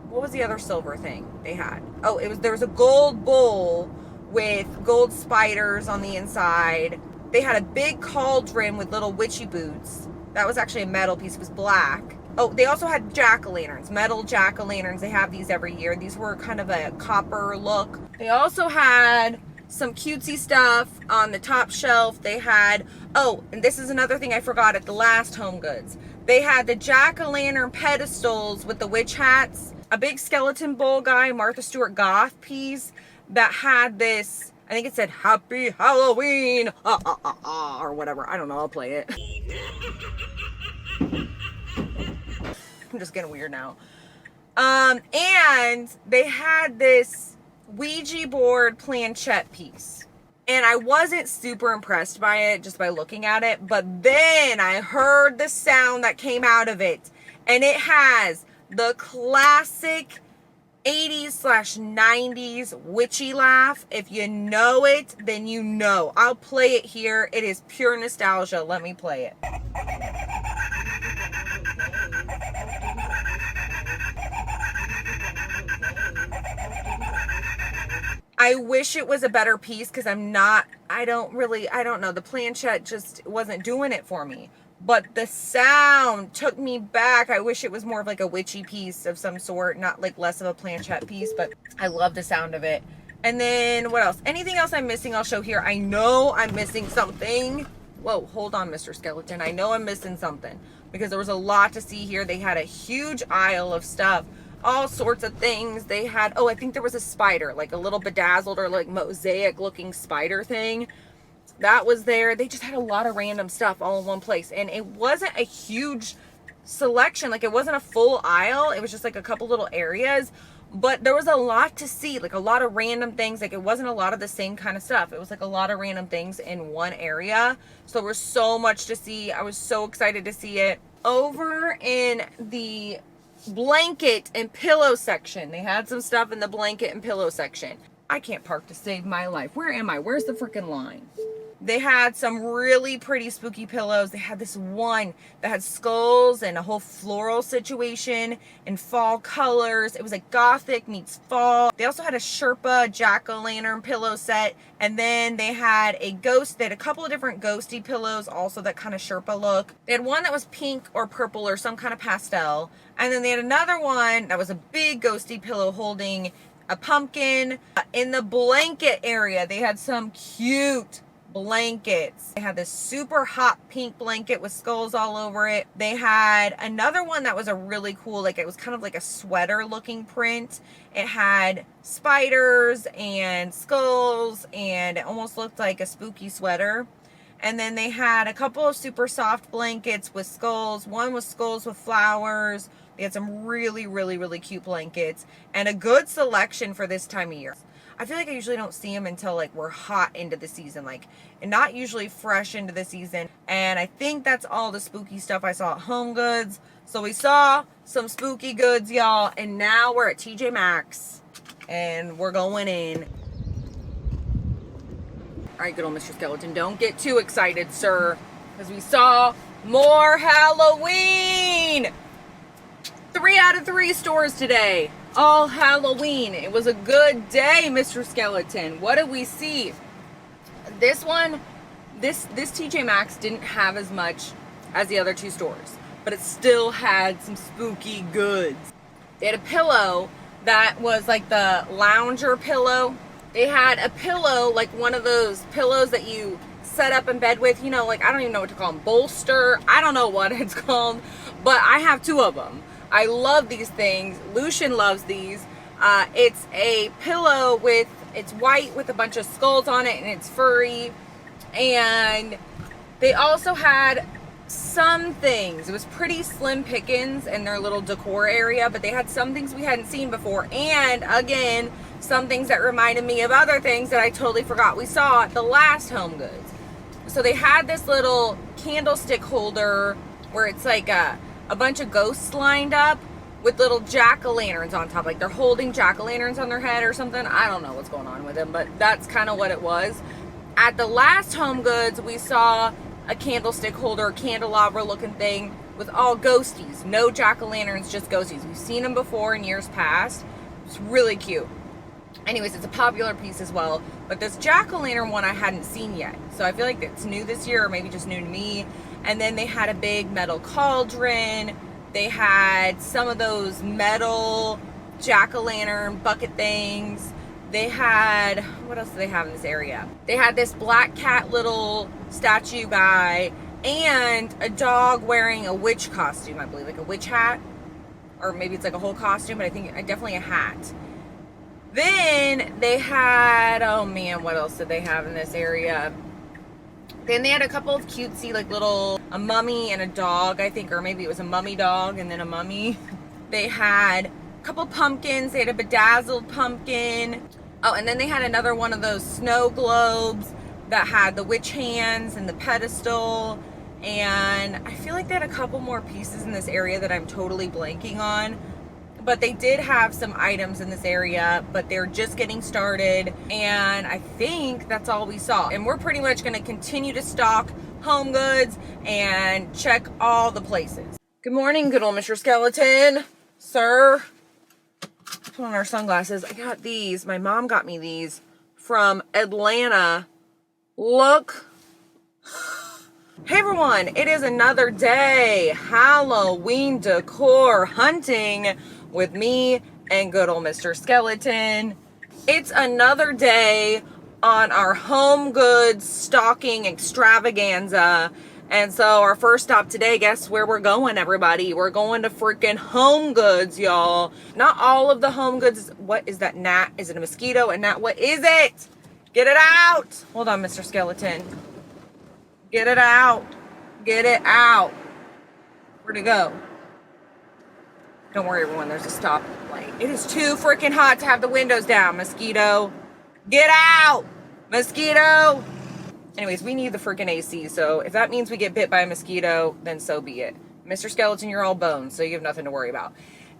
what was the other silver thing they had? Oh, there was a gold bowl with gold spiders on the inside. They had a big cauldron with little witchy boots. That was actually a metal piece. It was black. Oh, they also had jack-o'-lanterns, metal jack-o'-lanterns. They have these every year. These were kind of a copper look. They also had some cutesy stuff on the top shelf. They had, oh, and this is another thing I forgot at the last HomeGoods. They had the jack-o'-lantern pedestals with the witch hats. A big skeleton bowl guy, Martha Stewart Goth piece that had this, I think it said Happy Halloween, or whatever. I don't know, I'll play it. I'm just getting weird now. And they had this Ouija board planchette piece. And I wasn't super impressed by it just by looking at it. But then I heard the sound that came out of it. And it has the classic 80s/90s witchy laugh. If you know it, then you know. I'll play it here. It is pure nostalgia. Let me play it. I wish it was a better piece because I don't know. The planchette just wasn't doing it for me. But the sound took me back. I wish it was more of like a witchy piece of some sort, not like less of a planchette piece, but I love the sound of it. And then what else? Anything else I'm missing, I'll show here. I know I'm missing something. Whoa, hold on, Mr. Skeleton. I know I'm missing something because there was a lot to see here. They had a huge aisle of stuff, all sorts of things. They had, I think there was a spider, like a little bedazzled or like mosaic looking spider thing. That was there. They just had a lot of random stuff all in one place. And it wasn't a huge selection. Like it wasn't a full aisle. It was just like a couple little areas. But there was a lot to see. Like a lot of random things. Like it wasn't a lot of the same kind of stuff. It was like a lot of random things in one area. So there was so much to see. I was so excited to see it. Over in the blanket and pillow section. They had some stuff in the blanket and pillow section. I can't park to save my life. Where am I? Where's the freaking line? They had some really pretty spooky pillows. They had this one that had skulls and a whole floral situation and fall colors. It was like gothic meets fall. They also had a Sherpa jack-o'-lantern pillow set. And then they had a ghost. They had a couple of different ghosty pillows also that kind of Sherpa look. They had one that was pink or purple or some kind of pastel. And then they had another one that was a big ghosty pillow holding a pumpkin. In the blanket area, they had some cute blankets. They had this super hot pink blanket with skulls all over it. They had another one that was a really cool, like it was kind of like a sweater looking print. It had spiders and skulls and it almost looked like a spooky sweater. And then they had a couple of super soft blankets with skulls. One was skulls with flowers. They had some really, really, really cute blankets and a good selection for this time of year. I feel like I usually don't see them until like we're hot into the season, like, and not usually fresh into the season. And I think that's all the spooky stuff I saw at HomeGoods. So we saw some spooky goods, y'all, and now we're at TJ Maxx and we're going in. All right, good old Mr. Skeleton, don't get too excited, sir, because we saw more Halloween. 3 out of 3 stores today. All Halloween. It was a good day, Mr. Skeleton. What did we see? This one, this TJ Maxx didn't have as much as the other 2 stores, but it still had some spooky goods. They had a pillow that was like the lounger pillow. They had a pillow, like one of those pillows that you set up in bed with, you know, like, I don't even know what to call them, bolster. I don't know what it's called, but I have 2 of them. I love these things. Lucian loves these. It's a pillow it's white with a bunch of skulls on it and it's furry. And they also had some things. It was pretty slim pickings in their little decor area, but they had some things we hadn't seen before. And again, some things that reminded me of other things that I totally forgot we saw at the last HomeGoods. So they had this little candlestick holder where it's like a bunch of ghosts lined up with little jack-o'-lanterns on top. Like they're holding jack-o'-lanterns on their head or something. I don't know what's going on with them, but that's kind of what it was. At the last HomeGoods, we saw a candlestick holder, candelabra looking thing with all ghosties. No jack-o'-lanterns, just ghosties. We've seen them before in years past. It's really cute. Anyways, it's a popular piece as well. But this jack-o'-lantern one I hadn't seen yet. So I feel like it's new this year or maybe just new to me. And then they had a big metal cauldron. They had some of those metal jack-o'-lantern bucket things. They had, what else do they have in this area? They had this black cat little statue guy and a dog wearing a witch costume, I believe, like a witch hat. Or maybe it's like a whole costume, but I think definitely a hat. Then they had, oh man, what else did they have in this area? Then they had a couple of cutesy, like a mummy and a dog, I think, or maybe it was a mummy dog and then a mummy. They had a couple pumpkins. They had a bedazzled pumpkin. Oh, and then they had another one of those snow globes that had the witch hands and the pedestal. And I feel like they had a couple more pieces in this area that I'm totally blanking on. But they did have some items in this area, but they're just getting started. And I think that's all we saw. And we're pretty much going to continue to stock HomeGoods and check all the places. Good morning, good old Mr. Skeleton. Sir. Put on our sunglasses. I got these. My mom got me these from Atlanta. Look. Hey everyone, it is another day. Halloween decor hunting with me and good old Mr. Skeleton. It's another day on our HomeGoods stocking extravaganza. And so our first stop today, guess where we're going, everybody? We're going to freaking HomeGoods, y'all. Not all of the HomeGoods. What is that gnat? Is it a mosquito? A gnat? What is it? Get it out. Hold on, Mr. Skeleton. Get it out. Get it out. Where'd it go? Don't worry, everyone. There's a stoplight. It is too freaking hot to have the windows down, mosquito. Get out, mosquito. Anyways, we need the freaking AC, so if that means we get bit by a mosquito, then so be it. Mr. Skeleton, you're all bones, so you have nothing to worry about.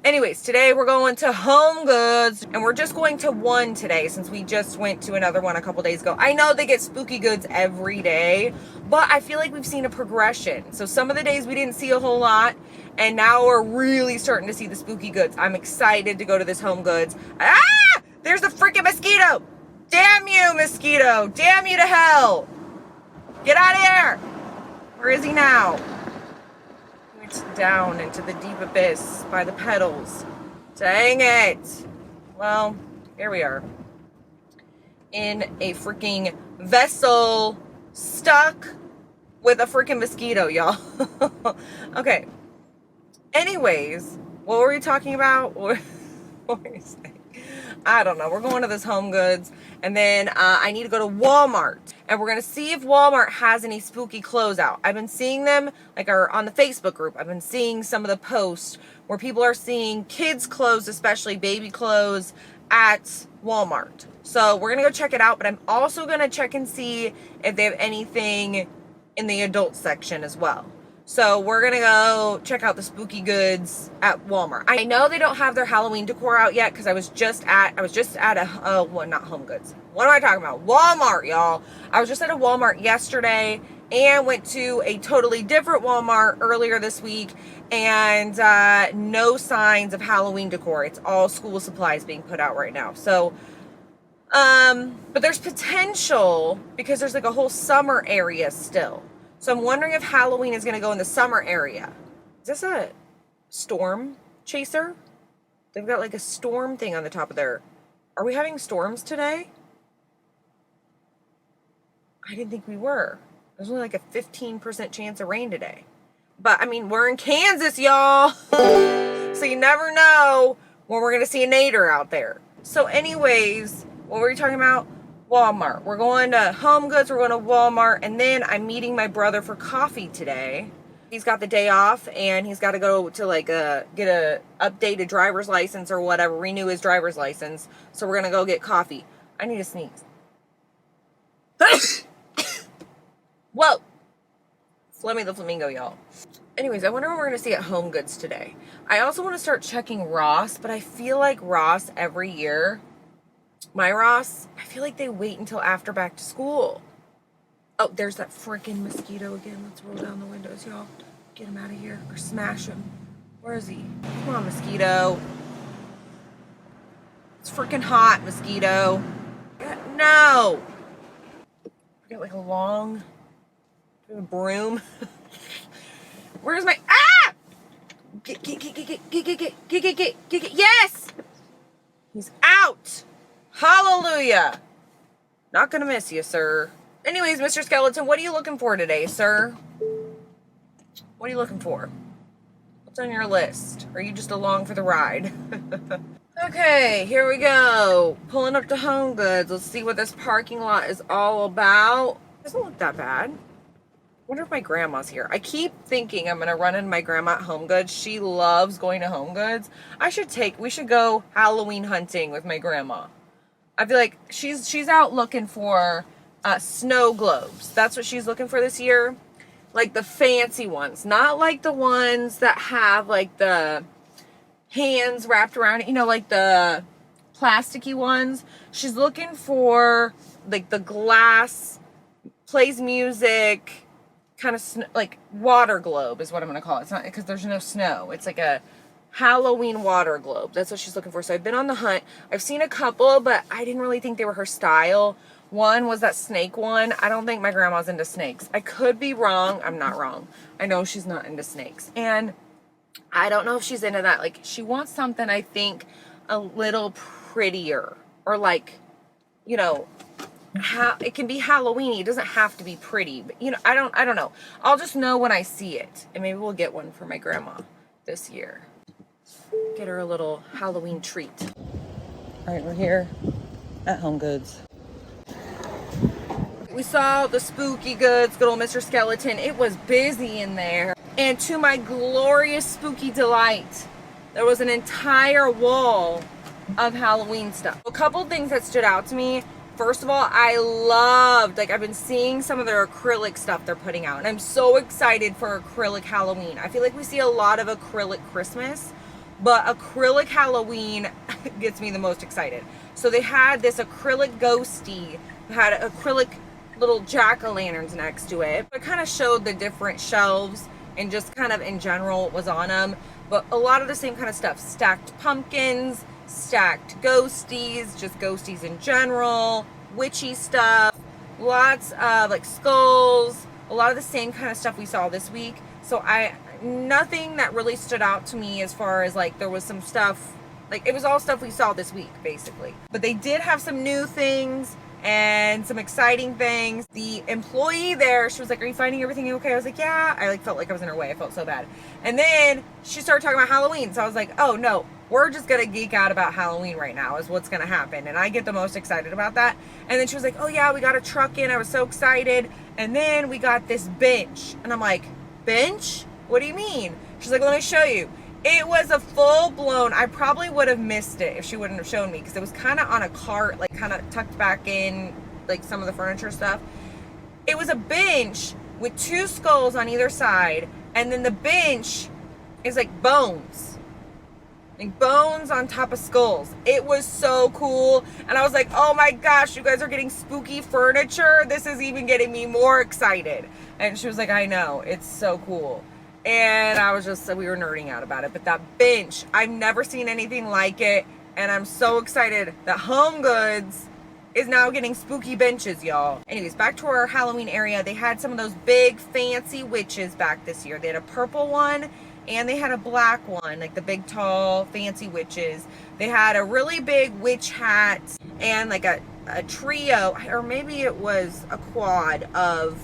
Anyways, today we're going to HomeGoods, and we're just going to one today since we just went to another one a couple days ago. I know they get spooky goods every day, but I feel like we've seen a progression. So some of the days we didn't see a whole lot, and now we're really starting to see the spooky goods. I'm excited to go to this HomeGoods. Ah! There's the freaking mosquito! Damn you, mosquito! Damn you to hell! Get out of here! Where is he now? He went down into the deep abyss by the petals. Dang it! Well, here we are. In a freaking vessel, stuck with a freaking mosquito, y'all. Okay. Anyways, what were we talking about? What were we saying? I don't know. We're going to this HomeGoods, and then I need to go to Walmart, and we're gonna see if Walmart has any spooky clothes out. I've been seeing them on the Facebook group. I've been seeing some of the posts where people are seeing kids' clothes, especially baby clothes, at Walmart. So we're gonna go check it out. But I'm also gonna check and see if they have anything in the adult section as well. So we're going to go check out the spooky goods at Walmart. I know they don't have their Halloween decor out yet because I was just at well, not HomeGoods. What am I talking about? Walmart, y'all. I was just at a Walmart yesterday and went to a totally different Walmart earlier this week, and no signs of Halloween decor. It's all school supplies being put out right now. So, but there's potential because there's like a whole summer area still. So I'm wondering if Halloween is going to go in the summer area. Is this a storm chaser? They've got like a storm thing on the top of there. Are we having storms today? I didn't think we were. There's only like a 15% chance of rain today. But I mean, we're in Kansas, y'all. So you never know when we're going to see a nader out there. So anyways, what were we talking about? Walmart. We're going to HomeGoods, we're going to Walmart, and then I'm meeting my brother for coffee today. He's got the day off, and he's got to go to like get a updated driver's license or whatever, renew his driver's license. So we're going to go get coffee. I need to sneeze. Whoa! Flemmy the Flamingo, y'all. Anyways, I wonder what we're going to see at HomeGoods today. I also want to start checking Ross, but I feel like Ross every year, my Ross, I feel like they wait until after back to school. Oh, there's that freaking mosquito again. Let's roll down the windows, y'all. Get him out of here or smash him. Where is he? Come on, mosquito. It's freaking hot, mosquito. No. I got like a long broom. Where's my, ah! Get. Yes! He's out. Hallelujah. Not gonna miss you, sir. Anyways, Mr. Skeleton, what are you looking for today, sir? What are you looking for? What's on your list? Or are you just along for the ride? Okay, here we go. Pulling up to HomeGoods. Let's see what this parking lot is all about. Doesn't look that bad. Wonder if my grandma's here. I keep thinking I'm gonna run into my grandma at HomeGoods. She loves going to HomeGoods. We should go Halloween hunting with my grandma. I feel like she's out looking for snow globes. That's what she's looking for this year. Like the fancy ones. Not like the ones that have like the hands wrapped around it, you know, like the plasticky ones. She's looking for like the glass, plays music, kind of like water globe is what I'm going to call it. It's not because there's no snow. It's like a Halloween water globe. That's what she's looking for. So I've been on the hunt. I've seen a couple, but I didn't really think they were her style. One was that snake one. I don't think my grandma's into snakes. I could be wrong. I'm not wrong. I know she's not into snakes. And I don't know if she's into that. Like, she wants something, I think, a little prettier. Or like, you know, it can be Halloween-y. It doesn't have to be pretty. But, you know, I don't know. I'll just know when I see it. And maybe we'll get one for my grandma this year. Get her a little Halloween treat. All right, we're here at HomeGoods. We saw the spooky goods, good old Mr. Skeleton. It was busy in there. And to my glorious spooky delight, there was an entire wall of Halloween stuff. A couple things that stood out to me. First of all, I loved, like, I've been seeing some of their acrylic stuff they're putting out. And I'm so excited for acrylic Halloween. I feel like we see a lot of acrylic Christmas, but acrylic Halloween gets me the most excited. So they had this acrylic ghosty, had acrylic little jack-o'-lanterns next to it. It kind of showed the different shelves and just kind of in general what was on them. But a lot of the same kind of stuff. Stacked pumpkins, stacked ghosties, just ghosties in general, witchy stuff, lots of like skulls, a lot of the same kind of stuff we saw this week. So nothing that really stood out to me as far as like there was some stuff, like it was all stuff we saw this week basically. But they did have some new things and some exciting things. The employee there, she was like, "Are you finding everything okay?" I was like, "Yeah." I like felt like I was in her way. I felt so bad. And then she started talking about Halloween. So I was like, "Oh no, we're just gonna geek out about Halloween right now is what's gonna happen." And I get the most excited about that. And then she was like, "Oh yeah, we got a truck in." I was so excited. And then we got this bench. And I'm like, "Bench? What do you mean?" She's like, "Let me show you." It was a full-blown, I probably would have missed it if she wouldn't have shown me, because it was kind of on a cart, like kind of tucked back in, like some of the furniture stuff. It was a bench with 2 skulls on either side, and then the bench is like bones. Like bones on top of skulls. It was so cool, and I was like, "Oh my gosh, you guys are getting spooky furniture? This is even getting me more excited." And she was like, "I know, it's so cool." And I was just, we were nerding out about it. But that bench, I've never seen anything like it. And I'm so excited that HomeGoods is now getting spooky benches, y'all. Anyways, back to our Halloween area. They had some of those big fancy witches back this year. They had a purple one and they had a black one, like the big tall fancy witches. They had a really big witch hat and like a trio, or maybe it was a quad of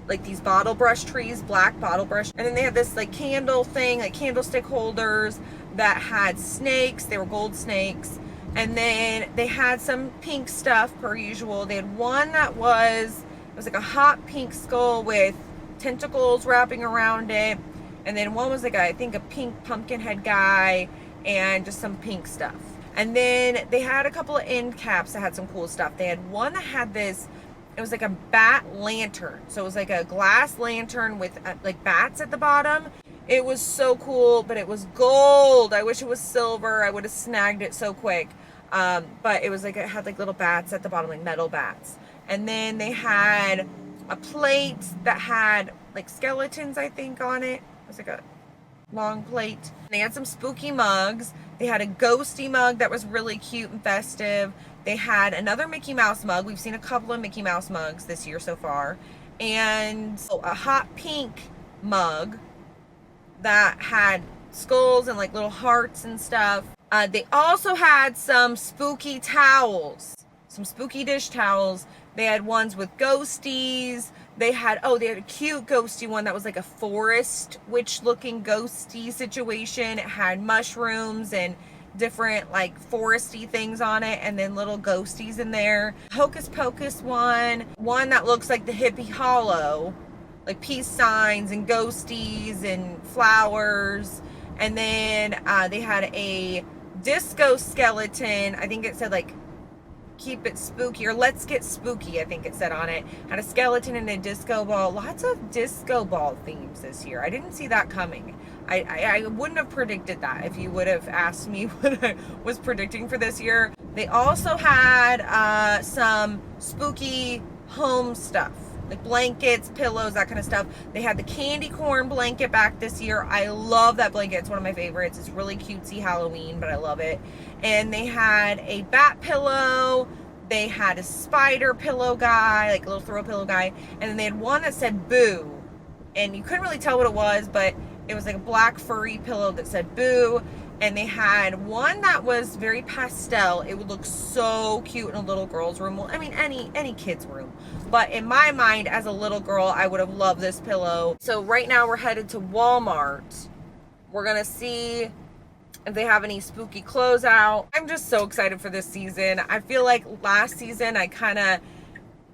like these bottle brush trees, black bottle brush. And then they had this like candle thing, like candlestick holders that had snakes. They were gold snakes. And then they had some pink stuff per usual. They had one that it was like a hot pink skull with tentacles wrapping around it. And then one was like, I think a pink pumpkin head guy and just some pink stuff. And then they had a couple of end caps that had some cool stuff. They had one that had this, it was like a bat lantern. So it was like a glass lantern with like bats at the bottom. It was so cool, but it was gold. I wish it was silver. I would have snagged it so quick. But it was like, it had like little bats at the bottom, like metal bats. And then they had a plate that had like skeletons, I think, on it. It was like a long plate. They had some spooky mugs. They had a ghosty mug that was really cute and festive. They had another Mickey Mouse mug. We've seen a couple of Mickey Mouse mugs this year so far. And a hot pink mug that had skulls and like little hearts and stuff. They also had some spooky towels, some spooky dish towels. They had ones with ghosties. They had a cute ghosty one that was like a forest witch looking ghosty situation. It had mushrooms and different like foresty things on it, and then little ghosties in there. Hocus Pocus one that looks like the Hippie Hollow, like peace signs and ghosties and flowers. And then they had a disco skeleton. I think it said like keep it spooky, or let's get spooky, I think it said on it. Had a skeleton and a disco ball. Lots of disco ball themes this year. I didn't see that coming. I wouldn't have predicted that if you would have asked me what I was predicting for this year. They also had some spooky home stuff, like blankets, pillows, that kind of stuff. They had the candy corn blanket back this year. I love that blanket. It's one of my favorites. It's really cutesy Halloween, but I love it. And they had a bat pillow. They had a spider pillow guy, like a little throw pillow guy. And then they had one that said boo. And you couldn't really tell what it was, but it was like a black furry pillow that said boo. And they had one that was very pastel. It would look so cute in a little girl's room. Well, I mean, any kid's room. But in my mind, as a little girl, I would have loved this pillow. So right now we're headed to Walmart. We're going to see if they have any spooky clothes out. I'm just so excited for this season. I feel like last season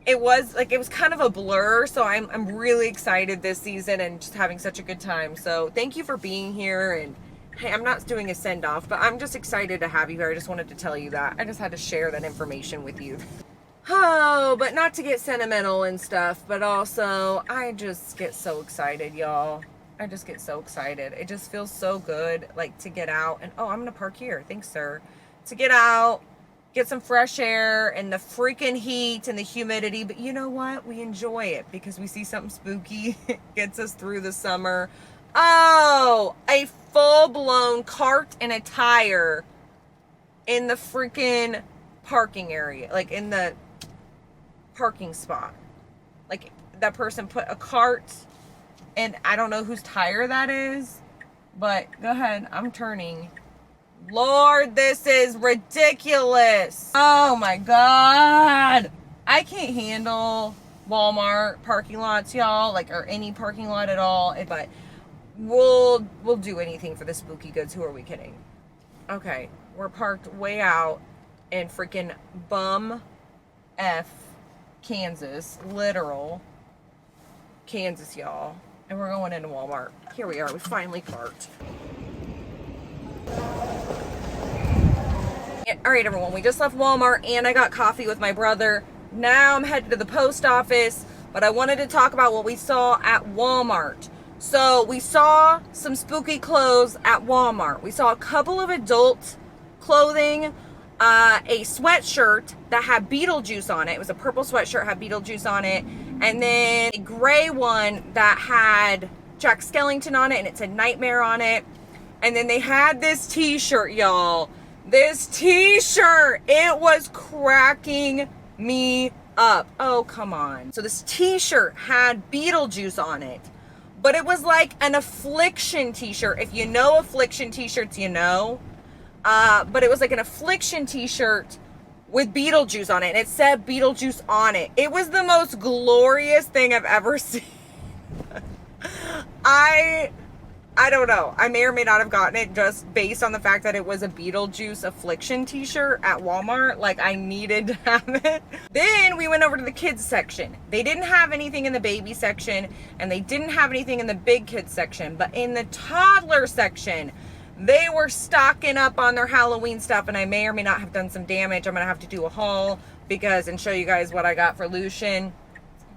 it was kind of a blur, so I'm really excited this season and just having such a good time. So thank you for being here. And hey, I'm not doing a send-off, but I'm just excited to have you here. I just wanted to tell you that. I just had to share that information with you. Oh, but not to get sentimental and stuff, but also I just get so excited, y'all. I just get so excited. It just feels so good, like, to get out and, oh, I'm gonna park here. Thanks, sir. To get out, get some fresh air and the freaking heat and the humidity. But you know what? We enjoy it because we see something spooky. It gets us through the summer. Oh, a full-blown cart and a tire in the freaking parking area, like in the parking spot. Like, that person put a cart, and I don't know whose tire that is, but go ahead, I'm turning. Lord, this is ridiculous. Oh my God. I can't handle Walmart parking lots, y'all, like, or any parking lot at all, but we'll do anything for the spooky goods. Who are we kidding? Okay, we're parked way out in freaking bum F Kansas, literal Kansas, y'all. And we're going into Walmart. Here we are, we finally parked. All right, everyone, we just left Walmart and I got coffee with my brother. Now I'm headed to the post office, but I wanted to talk about what we saw at Walmart. So we saw some spooky clothes at Walmart. We saw a couple of adult clothing, a sweatshirt that had Beetlejuice on it. It was a purple sweatshirt, had Beetlejuice on it. And then a gray one that had Jack Skellington on it and it said Nightmare on it. And then they had this t-shirt, y'all. This t-shirt, it was cracking me up. Oh, come on. So this t-shirt had Beetlejuice on it. But it was like an Affliction t-shirt. If you know Affliction t-shirts, you know. But it was like an Affliction t-shirt with Beetlejuice on it. And it said Beetlejuice on it. It was the most glorious thing I've ever seen. I don't know. I may or may not have gotten it just based on the fact that it was a Beetlejuice Affliction t-shirt at Walmart. Like, I needed to have it. Then we went over to the kids section. They didn't have anything in the baby section, and they didn't have anything in the big kids section. But in the toddler section, they were stocking up on their Halloween stuff, and I may or may not have done some damage. I'm going to have to do a haul and show you guys what I got for Lucian.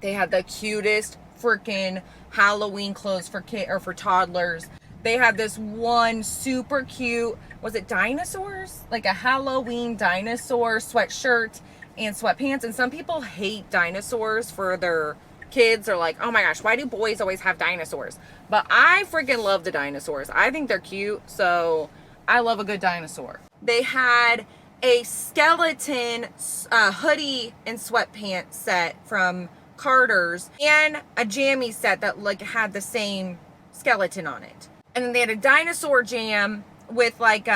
They had the cutest freaking Halloween clothes for toddlers. They had this one super cute, was it dinosaurs? Like a Halloween dinosaur sweatshirt and sweatpants. And some people hate dinosaurs for their kids. Are like, oh my gosh, why do boys always have dinosaurs? But I freaking love the dinosaurs. I think they're cute, so I love a good dinosaur. They had a skeleton hoodie and sweatpants set from Carter's and a jammy set that like had the same skeleton on it. And then they had a dinosaur jam with like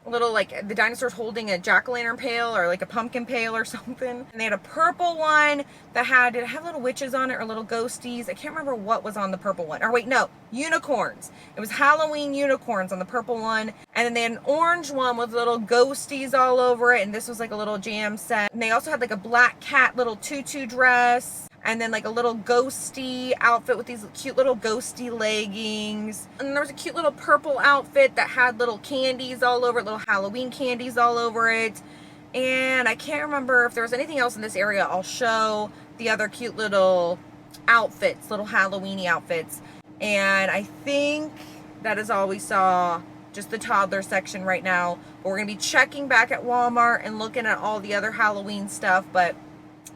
little, like, the dinosaurs holding a jack-o'-lantern pail or like a pumpkin pail or something. And they had a purple one that did it have little witches on it or little ghosties? I can't remember what was on the purple one. Or wait, no, unicorns. It was Halloween unicorns on the purple one. And then they had an orange one with little ghosties all over it. And this was like a little jam set. And they also had like a black cat little tutu dress. And then like a little ghosty outfit with these cute little ghosty leggings. And then there was a cute little purple outfit that had little candies all over it, little Halloween candies all over it. And I can't remember if there was anything else in this area. I'll show the other cute little outfits, little Halloween-y outfits. And I think that is all we saw, just the toddler section right now. But we're going to be checking back at Walmart and looking at all the other Halloween stuff, but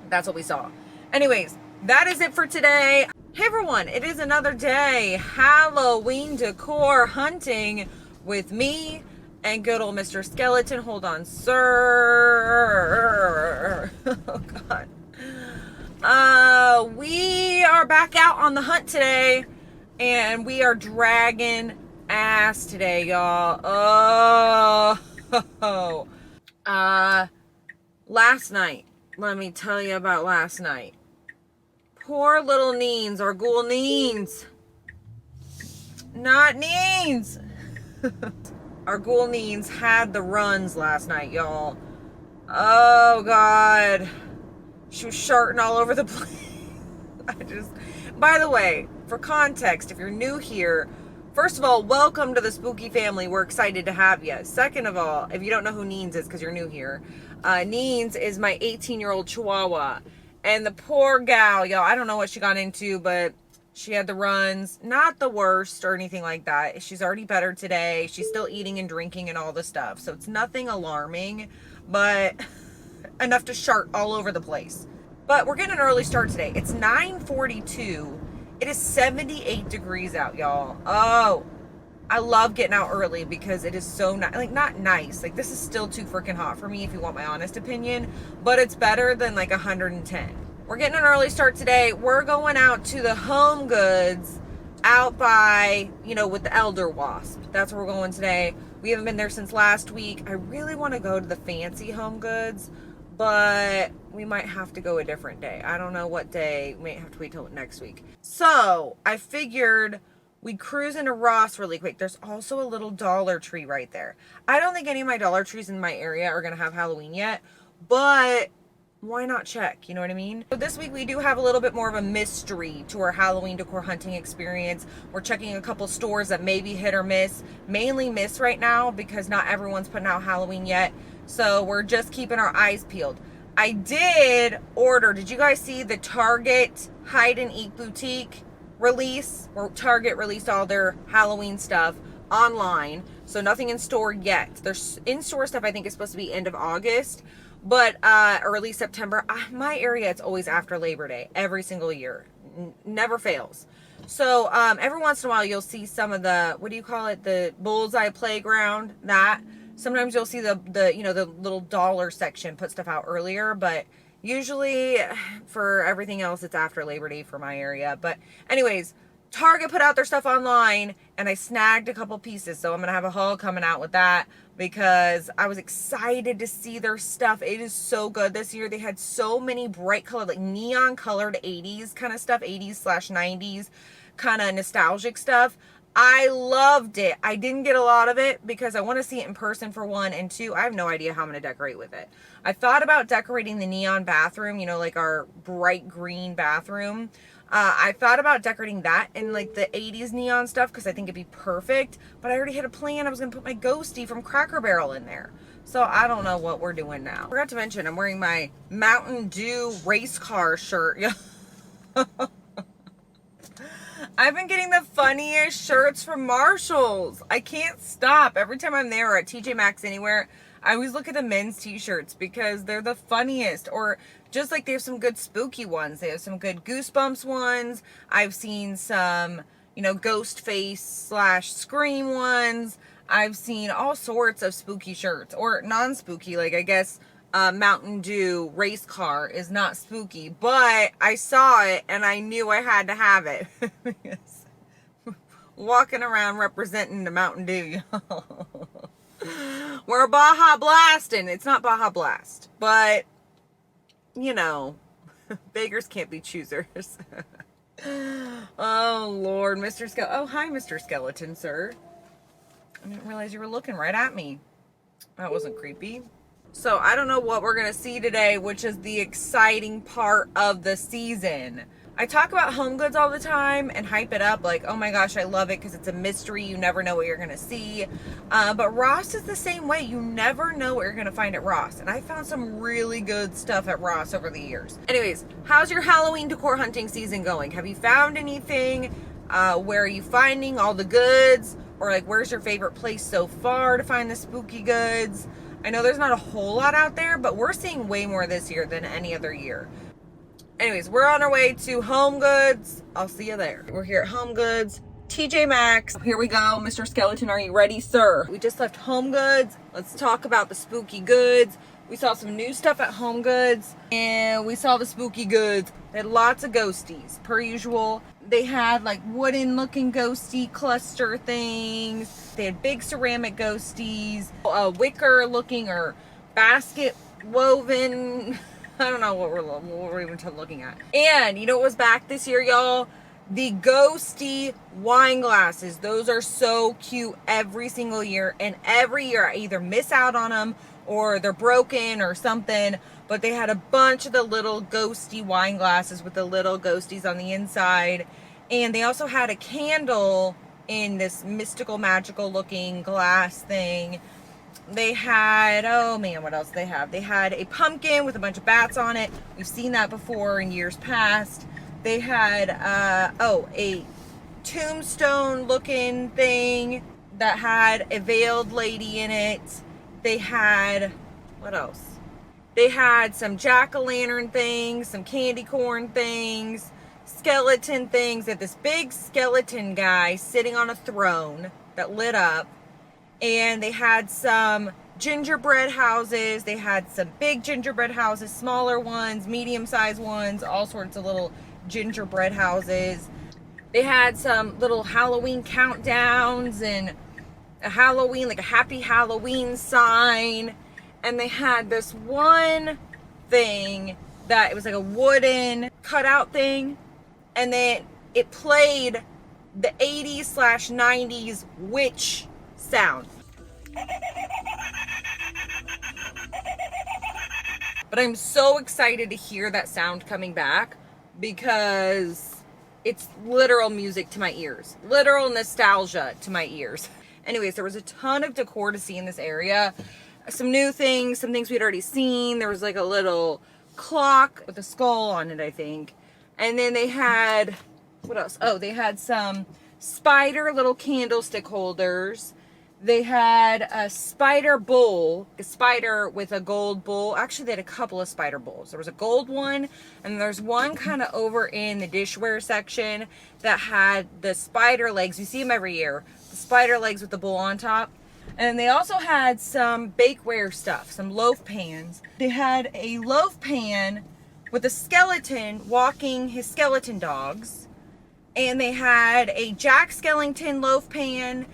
that's what we saw. Anyways, that is it for today. Hey everyone, it is another day Halloween decor hunting with me and good old Mr. Skeleton. Hold on, sir. Oh God. We are back out on the hunt today, and we are dragging ass today, y'all. Oh. Last night. Let me tell you about last night. Poor little Neens, our ghoul Neens. Not Neens. Our ghoul Neens had the runs last night, y'all. Oh, God. She was sharting all over the place. By the way, for context, if you're new here, first of all, welcome to the spooky family. We're excited to have you. Second of all, if you don't know who Neens is because you're new here, Neens is my 18-year-old Chihuahua. And the poor gal, y'all, I don't know what she got into, but she had the runs. Not the worst or anything like that. She's already better today. She's still eating and drinking and all the stuff. So it's nothing alarming, but enough to shart all over the place. But we're getting an early start today. It's 9:42. It is 78 degrees out, y'all. Oh, I love getting out early because it is so like not nice. Like, this is still too freaking hot for me if you want my honest opinion, but it's better than like 110. We're getting an early start today. We're going out to the HomeGoods out by, with the Elder Wasp. That's where we're going today. We haven't been there since last week. I really want to go to the fancy HomeGoods, but we might have to go a different day. I don't know what day. We might have to wait till next week. So I figured we'd cruise into Ross really quick. There's also a little Dollar Tree right there. I don't think any of my Dollar Trees in my area are going to have Halloween yet, but why not check? You know what I mean? So this week we do have a little bit more of a mystery to our Halloween decor hunting experience. We're checking a couple stores that may be hit or miss. Mainly miss right now because not everyone's putting out Halloween yet. So we're just keeping our eyes peeled. I did order, did you guys see the Target Hide and Eat Boutique release, where Target released all their Halloween stuff online? So nothing in store yet. There's in-store stuff I think is supposed to be end of August, but early September. My area, it's always after Labor Day every single year. Never fails. So every once in a while you'll see some of the, what do you call it, the bullseye playground, that. Sometimes you'll see the little dollar section put stuff out earlier, but usually for everything else, it's after Labor Day for my area. But anyways, Target put out their stuff online, and I snagged a couple pieces. So I'm going to have a haul coming out with that because I was excited to see their stuff. It is so good this year. They had so many bright colored, like neon colored 80s kind of stuff, 80s/90s kind of nostalgic stuff. I loved it. I didn't get a lot of it because I want to see it in person for one, and two, I have no idea how I'm going to decorate with it. I thought about decorating the neon bathroom, like our bright green bathroom. I thought about decorating that in like the 80s neon stuff because I think it'd be perfect, but I already had a plan. I was going to put my ghosty from Cracker Barrel in there. So I don't know what we're doing now. I forgot to mention I'm wearing my Mountain Dew race car shirt. I've been getting the funniest shirts from Marshalls. I can't stop. Every time I'm there or at TJ Maxx anywhere, I always look at the men's t-shirts because they're the funniest. Or just like they have some good spooky ones. They have some good Goosebumps ones. I've seen some, ghost face / scream ones. I've seen all sorts of spooky shirts or non-spooky. Like I guess Mountain Dew race car is not spooky, but I saw it and I knew I had to have it. Walking around representing the Mountain Dew, y'all. We're Baja Blasting. It's not Baja Blast, but beggars can't be choosers. Oh Lord, Mr. Skeleton. Oh, hi, Mr. Skeleton, sir. I didn't realize you were looking right at me. That wasn't creepy. So I don't know what we're going to see today, which is the exciting part of the season. I talk about HomeGoods all the time and hype it up like, oh my gosh, I love it because it's a mystery. You never know what you're going to see. But Ross is the same way. You never know what you're going to find at Ross. And I found some really good stuff at Ross over the years. Anyways, how's your Halloween decor hunting season going? Have you found anything? Where are you finding all the goods? Or like, where's your favorite place so far to find the spooky goods? I know there's not a whole lot out there, but we're seeing way more this year than any other year. Anyways, we're on our way to HomeGoods. I'll see you there. We're here at HomeGoods, TJ Maxx. Here we go. Mr. Skeleton, are you ready, sir? We just left HomeGoods. Let's talk about the spooky goods. We saw some new stuff at HomeGoods, and we saw the spooky goods. They had lots of ghosties, per usual. They had like wooden looking ghosty cluster things. They had big ceramic ghosties, wicker looking or basket woven. I don't know what we're even looking at. And you know what was back this year, y'all? The ghosty wine glasses. Those are so cute every single year. And every year I either miss out on them or they're broken or something. But they had a bunch of the little ghosty wine glasses with the little ghosties on the inside. And they also had a candle in this mystical, magical looking glass thing. They had, oh man, what else they have? They had a pumpkin with a bunch of bats on it. We've seen that before in years past. They had, a tombstone looking thing that had a veiled lady in it. They had, what else? They had some jack-o'-lantern things, some candy corn things, skeleton things. They had this big skeleton guy sitting on a throne that lit up. And they had some gingerbread houses. They had some big gingerbread houses, smaller ones, medium-sized ones, all sorts of little gingerbread houses. They had some little Halloween countdowns and a Halloween, like a happy Halloween sign. And they had this one thing that it was like a wooden cutout thing. And then it played the 80s/90s witch sound. But I'm so excited to hear that sound coming back because it's literal music to my ears. Literal nostalgia to my ears. Anyways, there was a ton of decor to see in this area. Some new things, some things we'd already seen. There was like a little clock with a skull on it, I think. And then they had, what else? Oh, they had some spider little candlestick holders. They had a spider bowl, a spider with a gold bowl. Actually, they had a couple of spider bowls. There was a gold one, and there's one kind of over in the dishware section that had the spider legs. You see them every year. The spider legs with the bowl on top. And they also had some bakeware stuff, some loaf pans. They had a loaf pan with a skeleton walking his skeleton dogs. And they had a Jack Skellington loaf pan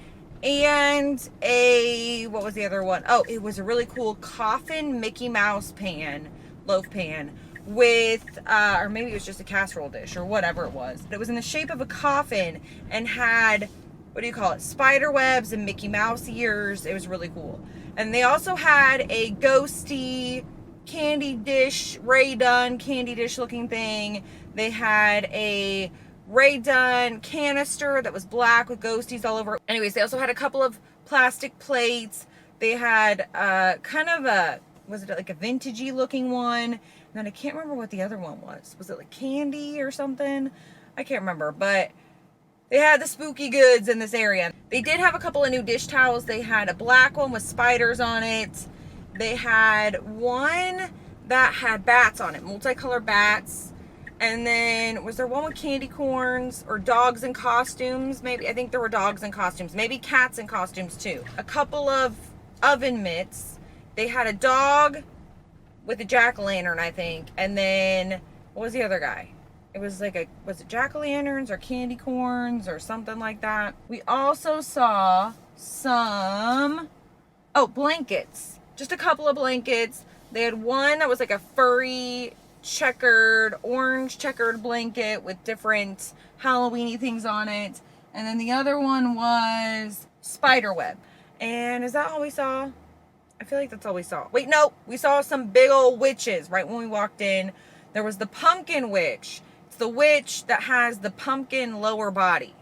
and a, what was the other one? Oh, it was a really cool coffin Mickey Mouse pan, loaf pan, with, or maybe it was just a casserole dish or whatever it was. It was in the shape of a coffin and had, what do you call it, spider webs and Mickey Mouse ears. It was really cool. And they also had a ghosty candy dish, Ray Dunn candy dish looking thing. They had a Ray Dunn canister that was black with ghosties all over. Anyways, they also had a couple of plastic plates. They had kind of a, was it like a vintagey looking one? And then I can't remember what the other one was. Was it like candy or something? I can't remember, but they had the spooky goods in this area. They did have a couple of new dish towels. They had a black one with spiders on it. They had one that had bats on it, multicolored bats. And then, was there one with candy corns or dogs in costumes? Maybe, I think there were dogs in costumes. Maybe cats in costumes too. A couple of oven mitts. They had a dog with a jack-o'-lantern, I think. And then, what was the other guy? It was like a, was it jack-o'-lanterns or candy corns or something like that? We also saw some, oh, blankets. Just a couple of blankets. They had one that was like a furry orange checkered blanket with different Halloween-y things on it. And then the other one was spider web. And is that all we saw? I feel like that's all we saw. Wait, no, we saw some big old witches right when we walked in. There was the pumpkin witch. It's the witch that has the pumpkin lower body.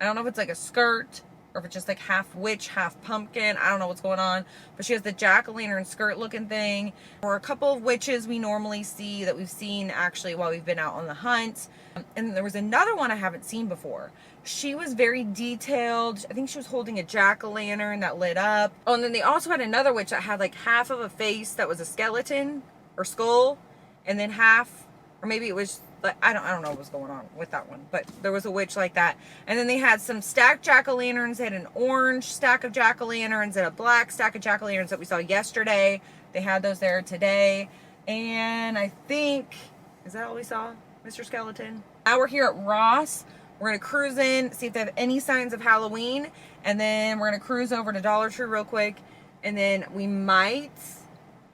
I don't know if it's like a skirt or if it's just like half witch, half pumpkin. I don't know what's going on. But she has the jack-o'-lantern skirt looking thing. There were a couple of witches we normally see that we've seen actually while we've been out on the hunt. And there was another one I haven't seen before. She was very detailed. I think she was holding a jack-o'-lantern that lit up. Oh, and then they also had another witch that had like half of a face that was a skeleton or skull. And then half, or maybe it was, like, I don't know what was going on with that one, but there was a witch like that. And then they had some stacked jack-o'-lanterns. They had an orange stack of jack-o'-lanterns and a black stack of jack-o'-lanterns that we saw yesterday. They had those there today. And I think, is that all we saw, Mr. Skeleton? Now we're here at Ross. We're going to cruise in, see if they have any signs of Halloween. And then we're going to cruise over to Dollar Tree real quick. And then we might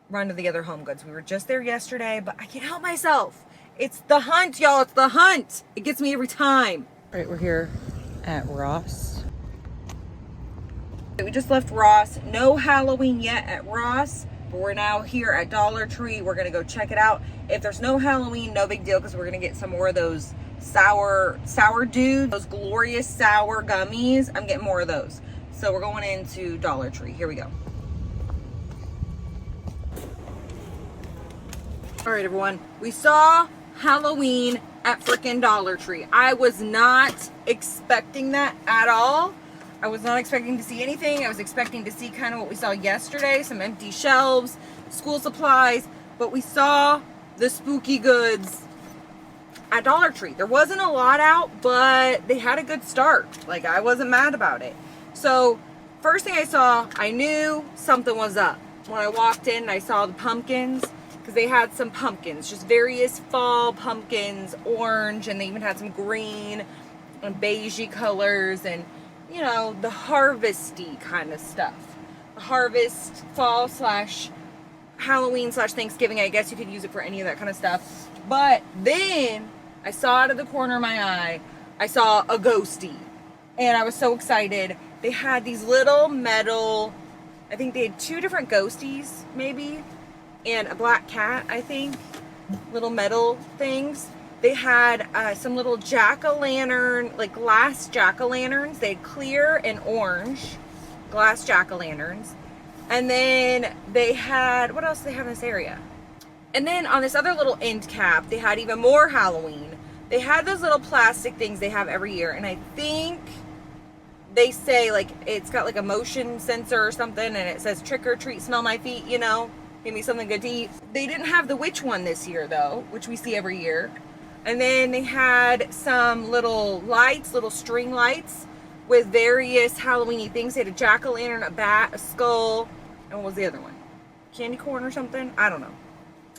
run to the other HomeGoods. We were just there yesterday, but I can't help myself. It's the hunt, y'all. It's the hunt. It gets me every time. All right, we're here at Ross. We just left Ross. No Halloween yet at Ross, but we're now here at Dollar Tree. We're gonna go check it out. If there's no Halloween, no big deal, because we're gonna get some more of those sour dude, those glorious sour gummies. I'm getting more of those. So we're going into Dollar Tree. Here we go. All right, everyone. We saw Halloween at frickin' Dollar Tree. I was not expecting that at all. I was not expecting to see anything. I was expecting to see kind of what we saw yesterday, some empty shelves, school supplies, but we saw the spooky goods at Dollar Tree. There wasn't a lot out, but they had a good start. Like, I wasn't mad about it. So, first thing I saw, I knew something was up. When I walked in, I saw the pumpkins. Because they had some pumpkins, just various fall pumpkins, orange, and they even had some green and beigey colors, and, you know, the harvesty kind of stuff. The harvest, fall / Halloween / Thanksgiving, I guess you could use it for any of that kind of stuff. But then I saw out of the corner of my eye, I saw a ghostie, and I was so excited. They had these little metal, I think they had 2 different ghosties, maybe, and a black cat, I think, little metal things. They had some little jack-o'-lantern, like glass jack-o'-lanterns. They had clear and orange glass jack-o'-lanterns. And then they had, what else do they have in this area? And then on this other little end cap, they had even more Halloween. They had those little plastic things they have every year. And I think they say, like, it's got like a motion sensor or something, and it says trick or treat, smell my feet, you know? Give me something good to eat. They didn't have the witch one this year, though, which we see every year. And then they had some little lights, little string lights with various Halloween-y things. They had a jack-o'-lantern, a bat, a skull, and what was the other one? Candy corn or something? I don't know.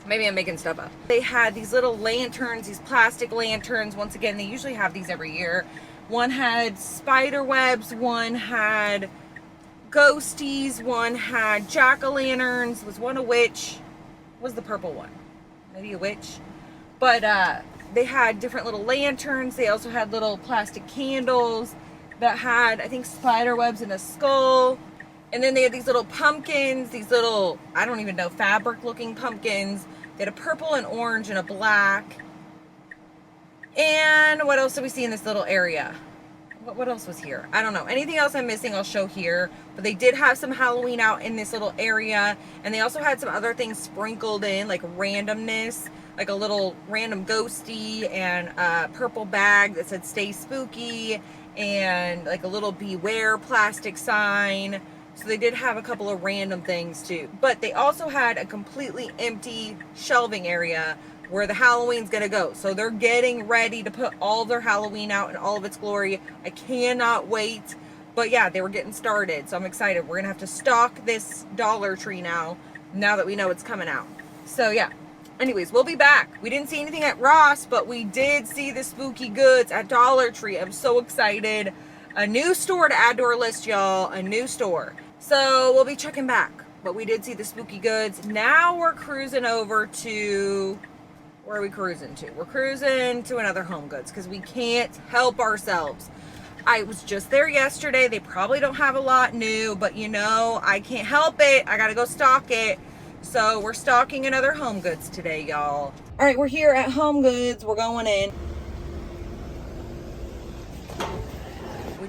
Maybe I'm making stuff up. They had these little lanterns, these plastic lanterns. Once again, they usually have these every year. One had spider webs, one had ghosties, one had jack-o'-lanterns. Was one a witch? What was the purple one? Maybe a witch? But they had different little lanterns. They also had little plastic candles that had, I think, spider webs and a skull. And then they had these little pumpkins, these little, I don't even know, fabric looking pumpkins. They had a purple and orange and a black. And what else did we see in this little area? What else was here? I don't know. Anything else I'm missing, I'll show here. But they did have some Halloween out in this little area. And they also had some other things sprinkled in, like randomness. Like a little random ghosty and a purple bag that said stay spooky. And like a little beware plastic sign. So they did have a couple of random things too. But they also had a completely empty shelving area where the Halloween's gonna go. So they're getting ready to put all their Halloween out in all of its glory. I cannot wait. But yeah, they were getting started, so I'm excited. We're gonna have to stock this Dollar Tree now that we know it's coming out. So yeah, anyways, we'll be back. We didn't see anything at Ross, but we did see the spooky goods at Dollar Tree. I'm so excited. A new store to add to our list, y'all. A new store. So we'll be checking back. But we did see the spooky goods. Now we're cruising over to... Where are we cruising to? We're cruising to another HomeGoods because we can't help ourselves. I was just there yesterday. They probably don't have a lot new, but you know, I can't help it. I gotta go stock it. So we're stocking another HomeGoods today, y'all. All right, we're here at HomeGoods. We're going in.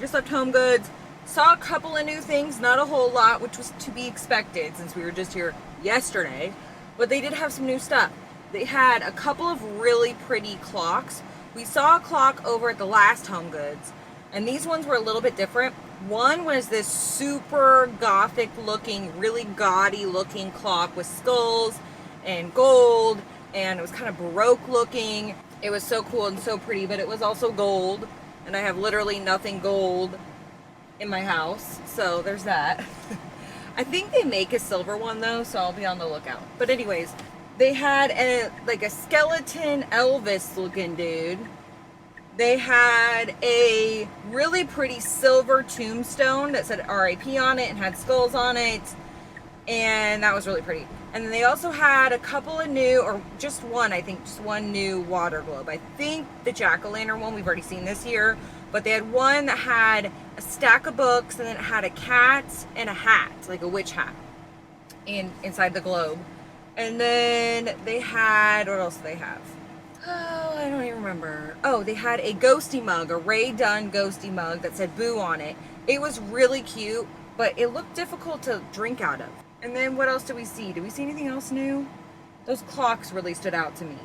just left HomeGoods. Saw a couple of new things, not a whole lot, which was to be expected since we were just here yesterday. But they did have some new stuff. They had a couple of really pretty clocks. We saw a clock over at the last HomeGoods, and these ones were a little bit different. One was this super gothic looking, really gaudy looking clock with skulls and gold, and it was kind of Baroque looking. It was so cool and so pretty, but it was also gold, and I have literally nothing gold in my house, so there's that. I think they make a silver one though, so I'll be on the lookout. But anyways, they had a skeleton Elvis looking dude. They had a really pretty silver tombstone that said RIP on it and had skulls on it, and that was really pretty. And then they also had a couple of new, or just one, I think, just one new water globe. I think the jack-o'-lantern one we've already seen this year, but they had one that had a stack of books, and then it had a cat and a hat, like a witch hat, inside the globe. And then they had, what else do they have? Oh, I don't even remember. Oh, they had a ghosty mug, a Ray Dunn ghosty mug that said boo on it. It was really cute, but it looked difficult to drink out of. And then what else did we see? Did we see anything else new? Those clocks really stood out to me.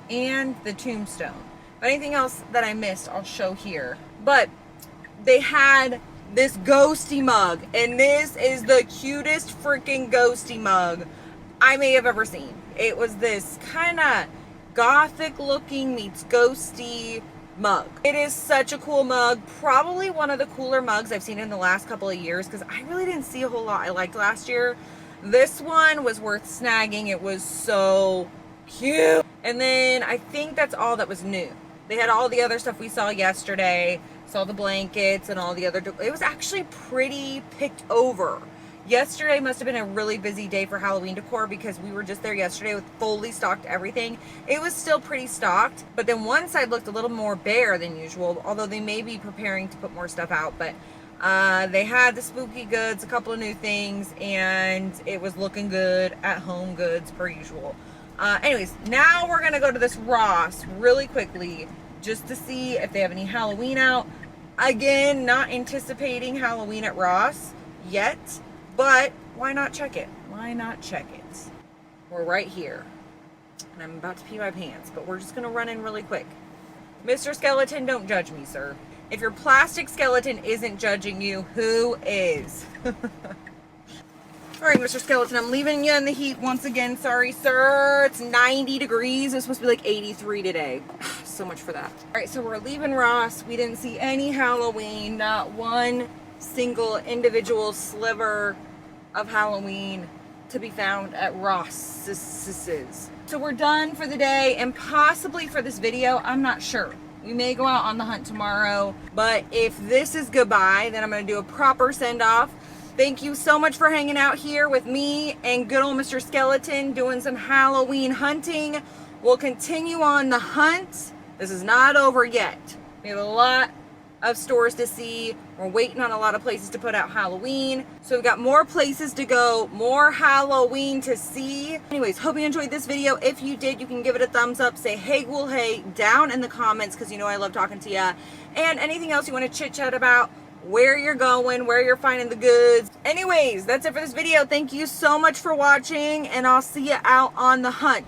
And the tombstone. But anything else that I missed, I'll show here. But they had this ghosty mug, and this is the cutest freaking ghosty mug I may have ever seen. It was this kind of gothic looking meets ghosty mug. It is such a cool mug. Probably one of the cooler mugs I've seen in the last couple of years, because I really didn't see a whole lot I liked last year. This one was worth snagging. It was so cute. And then I think that's all that was new. They had all the other stuff we saw yesterday. Saw the blankets and all the other, it was actually pretty picked over. Yesterday must have been a really busy day for Halloween decor because we were just there yesterday with fully stocked everything. It was still pretty stocked, but then one side looked a little more bare than usual, although they may be preparing to put more stuff out. But they had the spooky goods, a couple of new things, and it was looking good at HomeGoods per usual. Anyways, now we're gonna go to this Ross really quickly just to see if they have any Halloween out. Again, not anticipating Halloween at Ross yet, but why not check it? Why not check it? We're right here. And I'm about to pee my pants, but we're just going to run in really quick. Mr. Skeleton, don't judge me, sir. If your plastic skeleton isn't judging you, who is? All right, Mr. Skeleton, I'm leaving you in the heat once again. Sorry, sir. It's 90 degrees. It's supposed to be like 83 today. So much for that. All right, so we're leaving Ross. We didn't see any Halloween, not one single individual sliver of Halloween to be found at Ross's. So we're done for the day and possibly for this video. I'm not sure. We may go out on the hunt tomorrow, but if this is goodbye, then I'm going to do a proper send-off. Thank you so much for hanging out here with me and good old Mr. Skeleton doing some Halloween hunting. We'll continue on the hunt. This is not over yet. We have a lot of stores to see. We're waiting on a lot of places to put out Halloween. So we've got more places to go, more Halloween to see. Anyways, hope you enjoyed this video. If you did, you can give it a thumbs up. Say hey ghoul hey down in the comments because you know I love talking to ya. And anything else you want to chit chat about, where you're going, where you're finding the goods. Anyways, that's it for this video. Thank you so much for watching, and I'll see you out on the hunt.